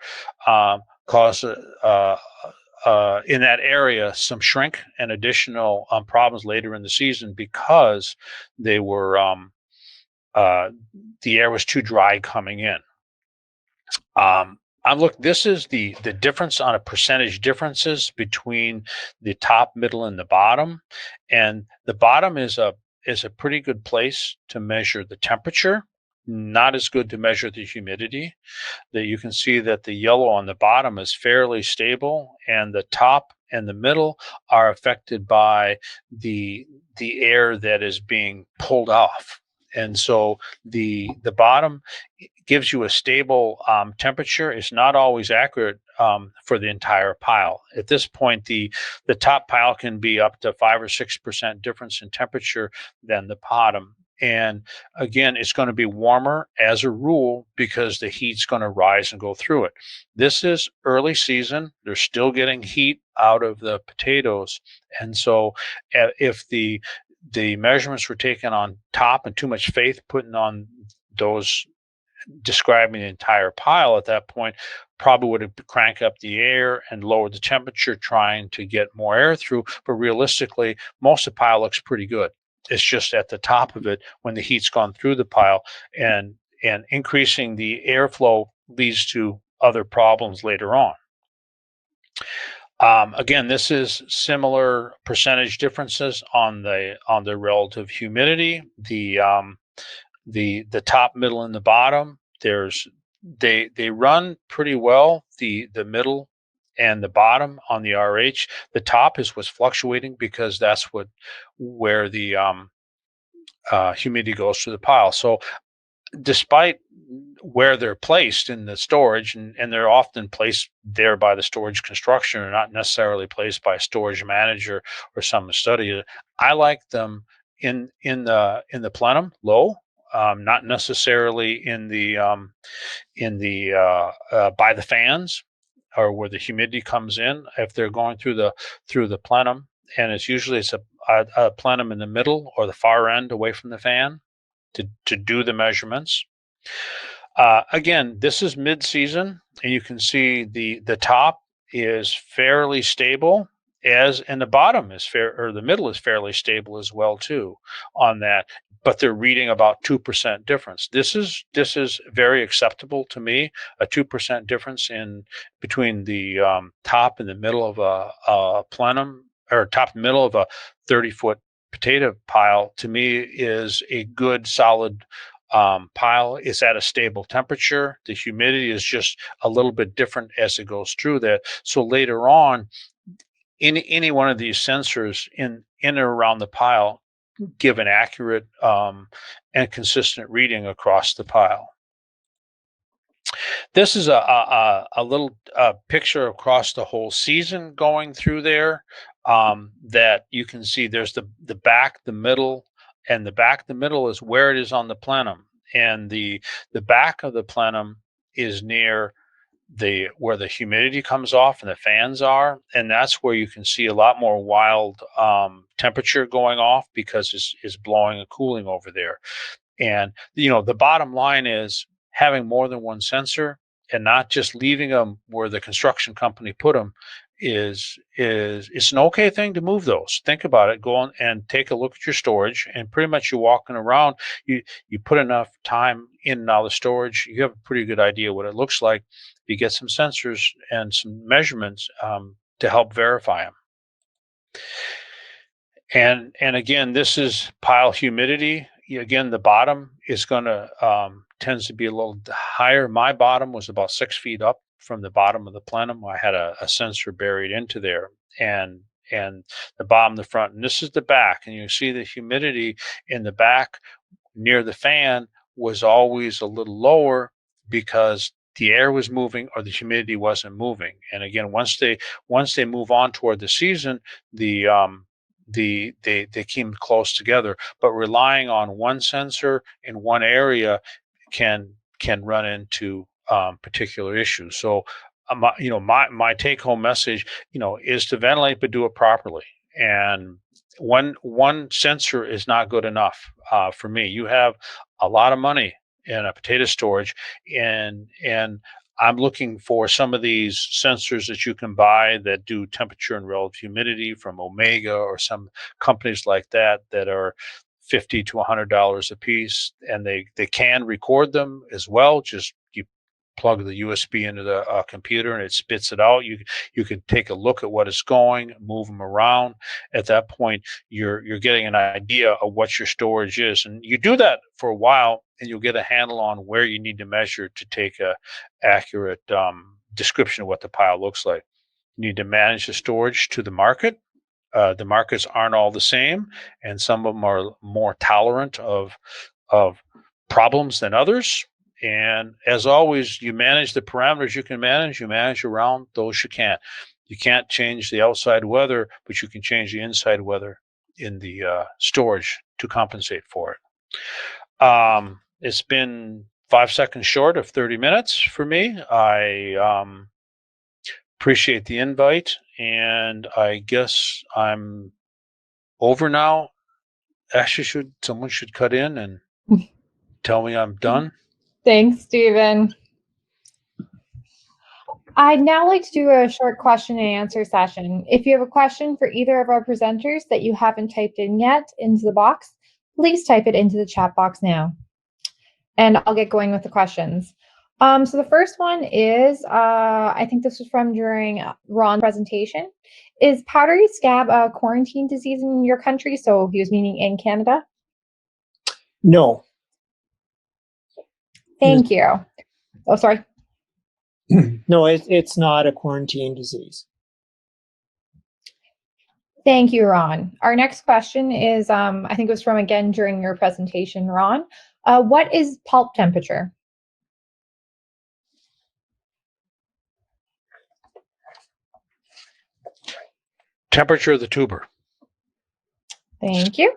cause in that area some shrink and additional problems later in the season, because they were the air was too dry coming in. Look, this is the difference on a percentage differences between the top, middle, and the bottom. And the bottom is a pretty good place to measure the temperature, not as good to measure the humidity. That you can see that the yellow on the bottom is fairly stable, and the top and the middle are affected by the air that is being pulled off. And so the bottom gives you a stable temperature. It's not always accurate for the entire pile. At this point, the top pile can be up to 5 or 6% difference in temperature than the bottom. And again, it's going to be warmer as a rule because the heat's going to rise and go through it. This is early season. They're still getting heat out of the potatoes. And so if the measurements were taken on top and too much faith putting on those describing the entire pile at that point, probably would have cranked up the air and lowered the temperature trying to get more air through. But realistically, most of the pile looks pretty good. It's just at the top of it when the heat's gone through the pile, and increasing the airflow leads to other problems later on. Again, this is similar percentage differences on the relative humidity. The top, middle, and the bottom. They run pretty well. The middle and the bottom on the RH. The top is what's fluctuating because that's where the humidity goes through the pile. So despite where they're placed in the storage, and they're often placed there by the storage construction, or not necessarily placed by a storage manager or some study, I like them in the plenum low, not necessarily in the by the fans or where the humidity comes in. If they're going through the plenum, and it's usually a plenum in the middle or the far end away from the fan to do the measurements. Again, this is mid-season, and you can see the top is fairly stable, and the bottom is the middle is fairly stable as well too on that. but they're reading about 2% difference. This is very acceptable to me. A 2% difference in between the top and the middle of a plenum, or top and middle of a 30-foot potato pile, to me is a good solid pile. Is at a stable temperature. The humidity is just a little bit different as it goes through that. So later on, any one of these sensors in or around the pile give an accurate and consistent reading across the pile. This is a little picture across the whole season going through there, that you can see there's the back, the middle, and the back, the middle is where it is on the plenum. And the back of the plenum is near where the humidity comes off and the fans are, and that's where you can see a lot more wild temperature going off, because it's blowing and cooling over there. And the bottom line is having more than one sensor and not just leaving them where the construction company put them is it's an okay thing to move those. Think about it. Go on and take a look at your storage, and pretty much you're walking around. You put enough time in and out of the storage, you have a pretty good idea what it looks like. You get some sensors and some measurements to help verify them. And again, this is pile humidity. Again, the bottom is going to tends to be a little higher. My bottom was about 6 feet up from the bottom of the plenum. I had a sensor buried into there, and the bottom, the front, and this is the back. And you see the humidity in the back near the fan was always a little lower because the air was moving or the humidity wasn't moving. And again, once they move on toward the season, they keep close together. But relying on one sensor in one area can run into particular issues. So my take home message is to ventilate, but do it properly. And one sensor is not good enough for me. You have a lot of money in a potato storage, and I'm looking for some of these sensors that you can buy that do temperature and relative humidity from Omega or some companies like that are $50 to $100 a piece, and they can record them as well. Just you plug the USB into the computer and it spits it out. You can take a look at what it's going, move them around. At that point, you're getting an idea of what your storage is, and you do that for a while, and you'll get a handle on where you need to measure to take a accurate description of what the pile looks like. You need to manage the storage to the market. The markets aren't all the same, and some of them are more tolerant of problems than others. And as always, you manage the parameters you can manage. You manage around those you can't. You can't change the outside weather, but you can change the inside weather in the storage to compensate for it. It's been 5 seconds short of 30 minutes for me. I appreciate the invite, and I guess I'm over now. Actually, someone should cut in and tell me I'm done. Thanks, Stephen. I'd now like to do a short question and answer session. If you have a question for either of our presenters that you haven't typed in yet into the box, please type it into the chat box now. And I'll get going with the questions. So the first one is, I think this was from during Ron's presentation. Is powdery scab a quarantine disease in your country? So he was meaning in Canada? No. Thank you. Oh, sorry. No, it's not a quarantine disease. Thank you, Ron. Our next question is, I think it was from again during your presentation, Ron. What is pulp temperature? Temperature of the tuber. Thank you.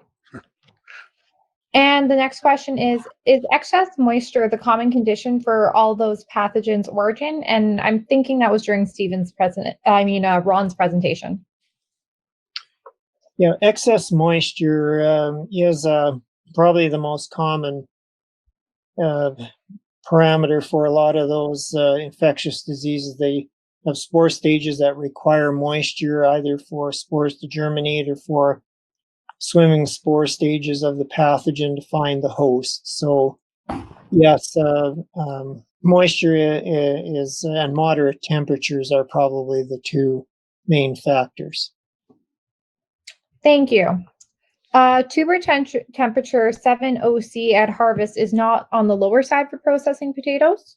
And the next question is excess moisture the common condition for all those pathogens' origin? And I'm thinking that was during Ron's presentation. Yeah, excess moisture is probably the most common parameter for a lot of those infectious diseases. They have spore stages that require moisture either for spores to germinate or for swimming spore stages of the pathogen to find the host. So yes, moisture is and moderate temperatures are probably the two main factors. Thank you. Tuber temperature 7 OC at harvest is not on the lower side for processing potatoes?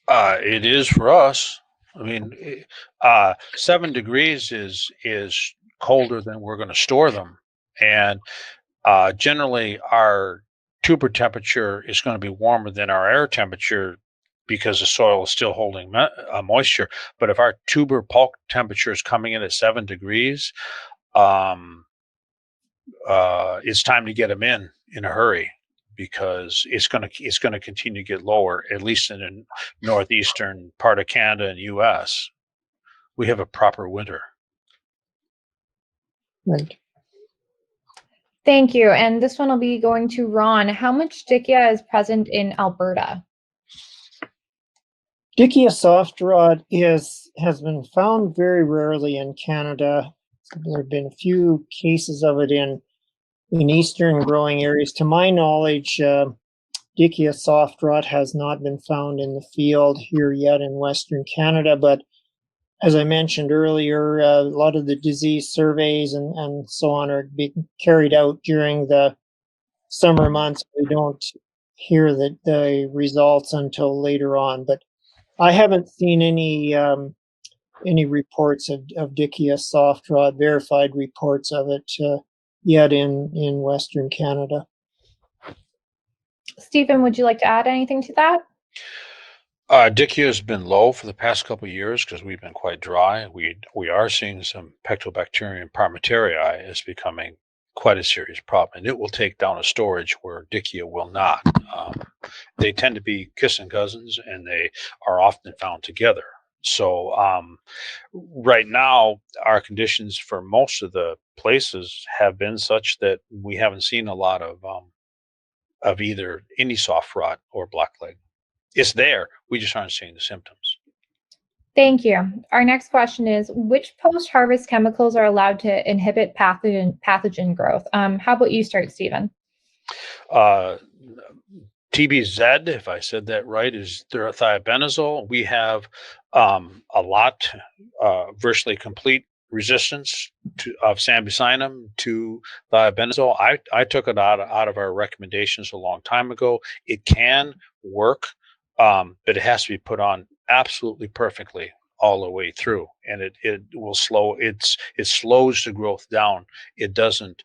It is for us. I mean, 7 degrees is colder than we're going to store them, and generally our tuber temperature is going to be warmer than our air temperature because the soil is still holding moisture. But if our tuber pulp temperature is coming in at 7 degrees, it's time to get them in a hurry, because it's going to continue to get lower, at least in the northeastern part of Canada and U.S. We have a proper winter. Right. Thank you. And this one will be going to Ron. How much Dickia is present in Alberta? Dickia soft rot has been found very rarely in Canada. There have been a few cases of it in eastern growing areas. To my knowledge, Dickia soft rot has not been found in the field here yet in Western Canada, but as I mentioned earlier, a lot of the disease surveys and so on are being carried out during the summer months. We don't hear the results until later on, but I haven't seen any reports of Dickia soft rot, verified reports of it yet in Western Canada. Stephen, would you like to add anything to that? Dickia has been low for the past couple of years because we've been quite dry. We are seeing some Pectobacterium parmentarii as becoming quite a serious problem, and it will take down a storage where Dickia will not. They tend to be kissing cousins, and they are often found together. So right now, our conditions for most of the places have been such that we haven't seen a lot of either any soft rot or blackleg. It's there. We just aren't seeing the symptoms. Thank you. Our next question is, which post-harvest chemicals are allowed to inhibit pathogen growth? How about you start, Stephen? TBZ, if I said that right, is thiabendazole. We have a lot, virtually complete resistance of sambucinum to thiabendazole. I took it out of our recommendations a long time ago. It can work, but it has to be put on absolutely perfectly all the way through, and it will slow. It slows the growth down. It doesn't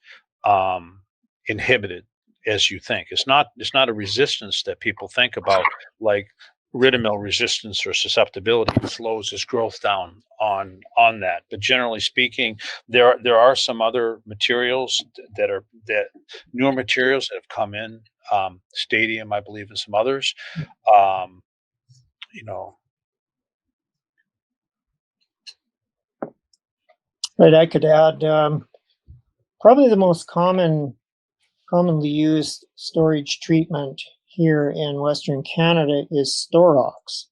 inhibit it as you think. It's not a resistance that people think about, like Ridamil resistance or susceptibility. It slows its growth down on that. But generally speaking, there are some other materials that newer materials that have come in, Stadium, I believe, and some others. Right, I could add probably the most commonly used storage treatment here in Western Canada is Storox,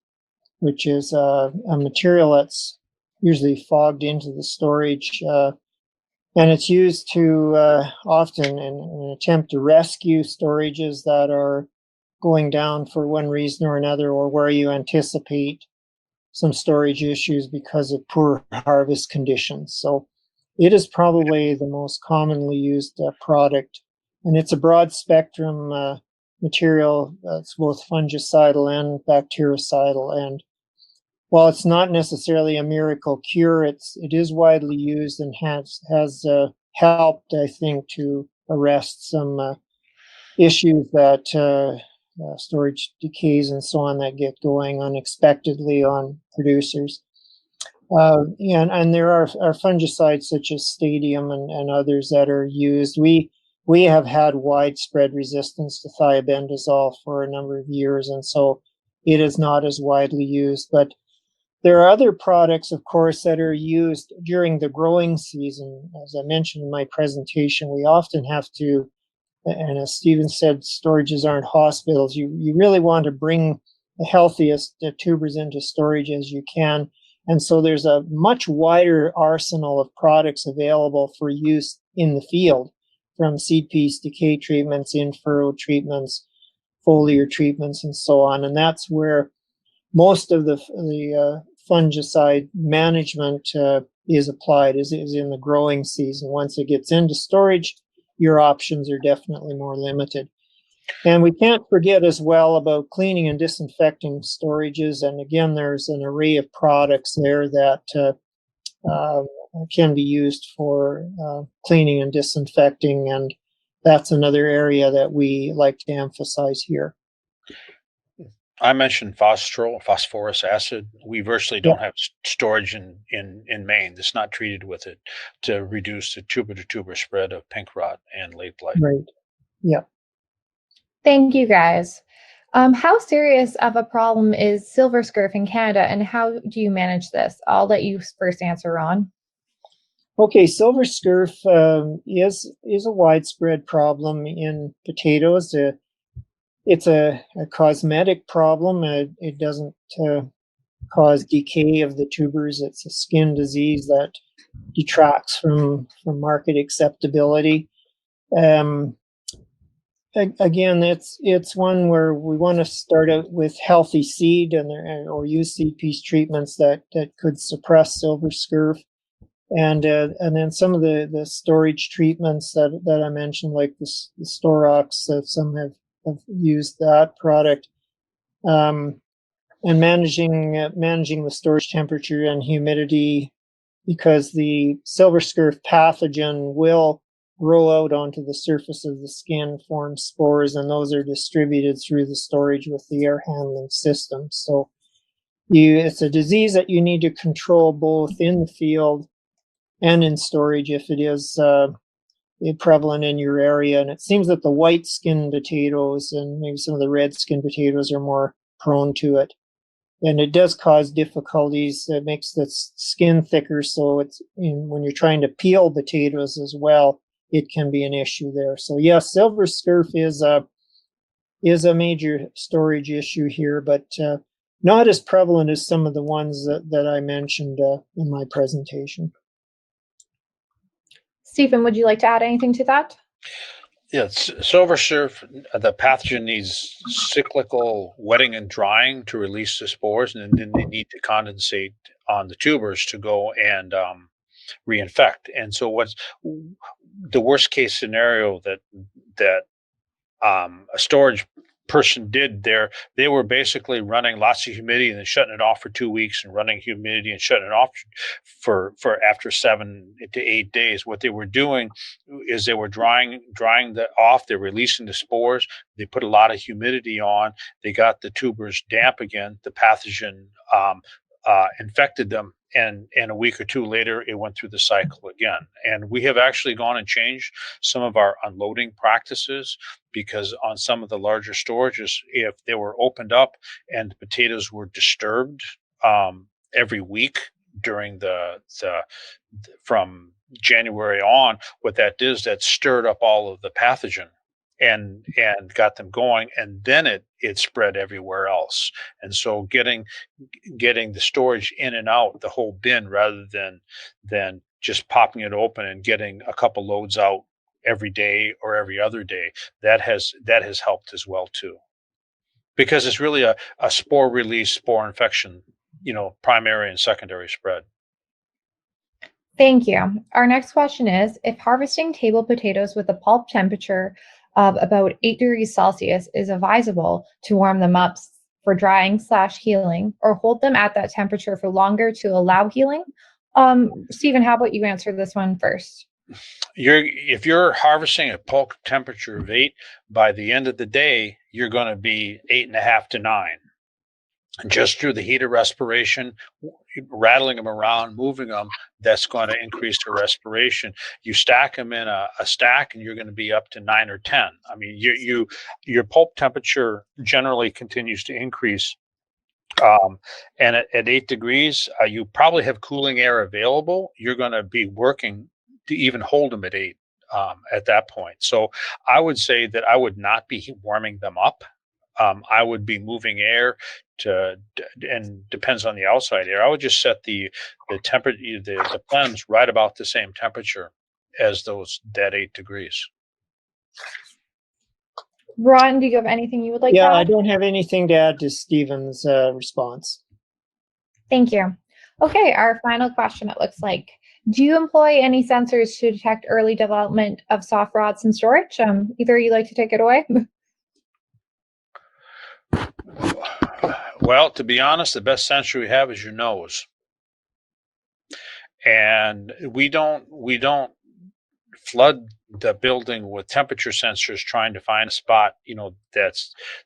which is a material that's usually fogged into the storage, and it's used to often in an attempt to rescue storages that are going down for one reason or another, or where you anticipate some storage issues because of poor harvest conditions. So it is probably the most commonly used product, and it's a broad spectrum material that's both fungicidal and bactericidal. And while it's not necessarily a miracle cure, it is widely used and has helped, I think, to arrest some issues that storage decays and so on that get going unexpectedly on producers. And there are fungicides such as Stadium and others that are used. We have had widespread resistance to thiabendazole for a number of years, and so it is not as widely used. But there are other products, of course, that are used during the growing season. As I mentioned in my presentation, we often have to, and as Stephen said, storages aren't hospitals. You really want to bring the healthiest tubers into storage as you can. And so there's a much wider arsenal of products available for use in the field, from seed piece decay treatments, in-furrow treatments, foliar treatments, and so on. And that's where most of the fungicide management is applied, is in the growing season. Once it gets into storage, your options are definitely more limited. And we can't forget as well about cleaning and disinfecting storages. And again, there's an array of products there that can be used for cleaning and disinfecting. And that's another area that we like to emphasize here. I mentioned phosphorus acid. We virtually don't have storage in Maine that's not treated with it to reduce the tuber-to-tuber spread of pink rot and late blight. Right. Yeah. Thank you, guys. How serious of a problem is silver scurf in Canada, and how do you manage this? I'll let you first answer, Ron. Okay, silver scurf is a widespread problem in potatoes. It's a cosmetic problem. It doesn't cause decay of the tubers. It's a skin disease that detracts from market acceptability. Again, it's one where we want to start out with healthy seed or use seed piece treatments that could suppress silver scurf, and then some of the storage treatments that I mentioned, like the Storox. Some have used that product, and managing the storage temperature and humidity, because the silver scurf pathogen will grow out onto the surface of the skin, form spores, and those are distributed through the storage with the air handling system. So it's a disease that you need to control both in the field and in storage if it is prevalent in your area. And it seems that the white skin potatoes and maybe some of the red skin potatoes are more prone to it. And it does cause difficulties. It makes the skin thicker, so when you're trying to peel potatoes as well, it can be an issue there. So yes, silver scurf is a major storage issue here, but not as prevalent as some of the ones that I mentioned in my presentation. Stephen, would you like to add anything to that? Yes, silver scurf, the pathogen needs cyclical wetting and drying to release the spores, and then they need to condensate on the tubers to go and reinfect. And so what's the worst case scenario that a storage person did there, they were basically running lots of humidity and then shutting it off for 2 weeks, and running humidity and shutting it off for after 7 to 8 days. What they were doing is they were drying off, they're releasing the spores, they put a lot of humidity on, they got the tubers damp again, the pathogen infected them, and a week or two later it went through the cycle again. And we have actually gone and changed some of our unloading practices, because on some of the larger storages, if they were opened up and the potatoes were disturbed every week during the from January on, what that did is that stirred up all of the pathogen and got them going, and then it spread everywhere else. And so getting the storage in and out the whole bin, rather than just popping it open and getting a couple loads out every day or every other day, that has helped as well too, because it's really a spore release, spore infection, primary and secondary spread. Thank you. Our next question is, if harvesting table potatoes with a pulp temperature of about 8 degrees Celsius is advisable to warm them up for drying/healing, or hold them at that temperature for longer to allow healing? Stephen, how about you answer this one first? If you're harvesting at pulp temperature of 8, by the end of the day, you're going to be 8.5 to 9. Just through the heat of respiration, rattling them around, moving them, that's going to increase the respiration. You stack them in a stack, and you're going to be up to 9 or 10. I mean, your pulp temperature generally continues to increase. And at 8 degrees, you probably have cooling air available. You're going to be working to even hold them at 8 at that point. So I would say that I would not be warming them up I would be moving air and depends on the outside air. I would just set the temperature, the flames right about the same temperature as that 8 degrees. Ron, do you have anything you would like to Yeah, add? I don't have anything to add to Stephen's response. Thank you. Okay, our final question, it looks like. Do you employ any sensors to detect early development of soft rods in storage? Either you like to take it away? Well, to be honest, the best sensor we have is your nose. And we don't flood the building with temperature sensors trying to find a spot,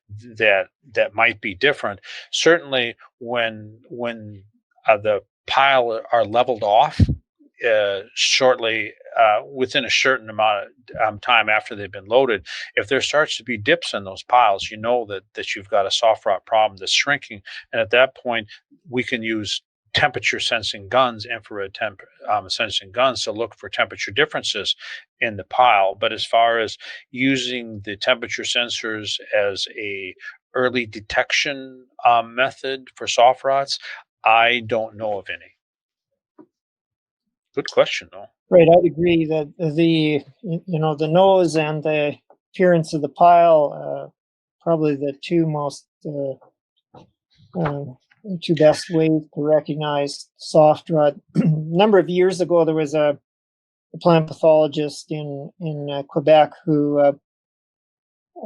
that might be different. Certainly when the pile are leveled off shortly within a certain amount of time after they've been loaded, if there starts to be dips in those piles, that you've got a soft rot problem that's shrinking. And at that point, we can use temperature sensing guns, infrared sensing guns, to look for temperature differences in the pile. But as far as using the temperature sensors as a early detection method for soft rots, I don't know of any. Good question, though. Right, I'd agree that the nose and the appearance of the pile, probably the two most two best ways to recognize soft rot. A number of years ago, there was a plant pathologist in Quebec who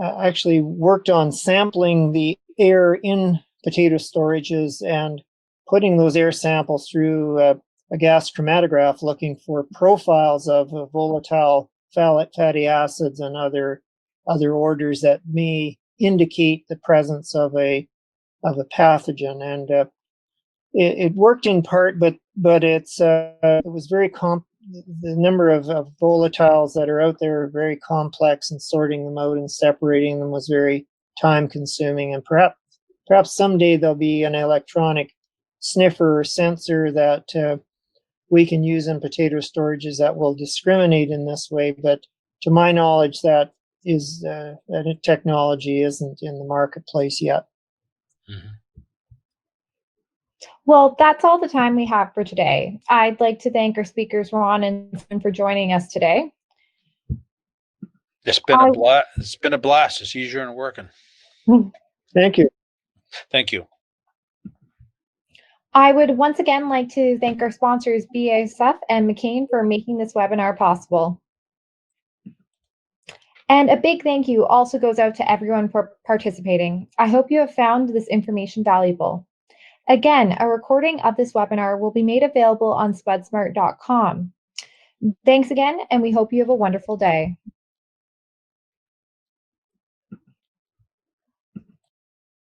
actually worked on sampling the air in potato storages and putting those air samples through a gas chromatograph, looking for profiles of volatile fatty acids and other orders that may indicate the presence of a pathogen. And it worked in part, but it was very the number of volatiles that are out there are very complex, and sorting them out and separating them was very time consuming. And perhaps someday there'll be an electronic sniffer or sensor that we can use in potato storages that will discriminate in this way. But to my knowledge, that technology isn't in the marketplace yet. Mm-hmm. Well, that's all the time we have for today. I'd like to thank our speakers, Ron and Spud, for joining us today. It's been a blast. It's been a blast. It's easier than working. Thank you. Thank you. I would once again like to thank our sponsors, BASF and McCain, for making this webinar possible. And a big thank you also goes out to everyone for participating. I hope you have found this information valuable. Again, a recording of this webinar will be made available on spudsmart.com. Thanks again, and we hope you have a wonderful day.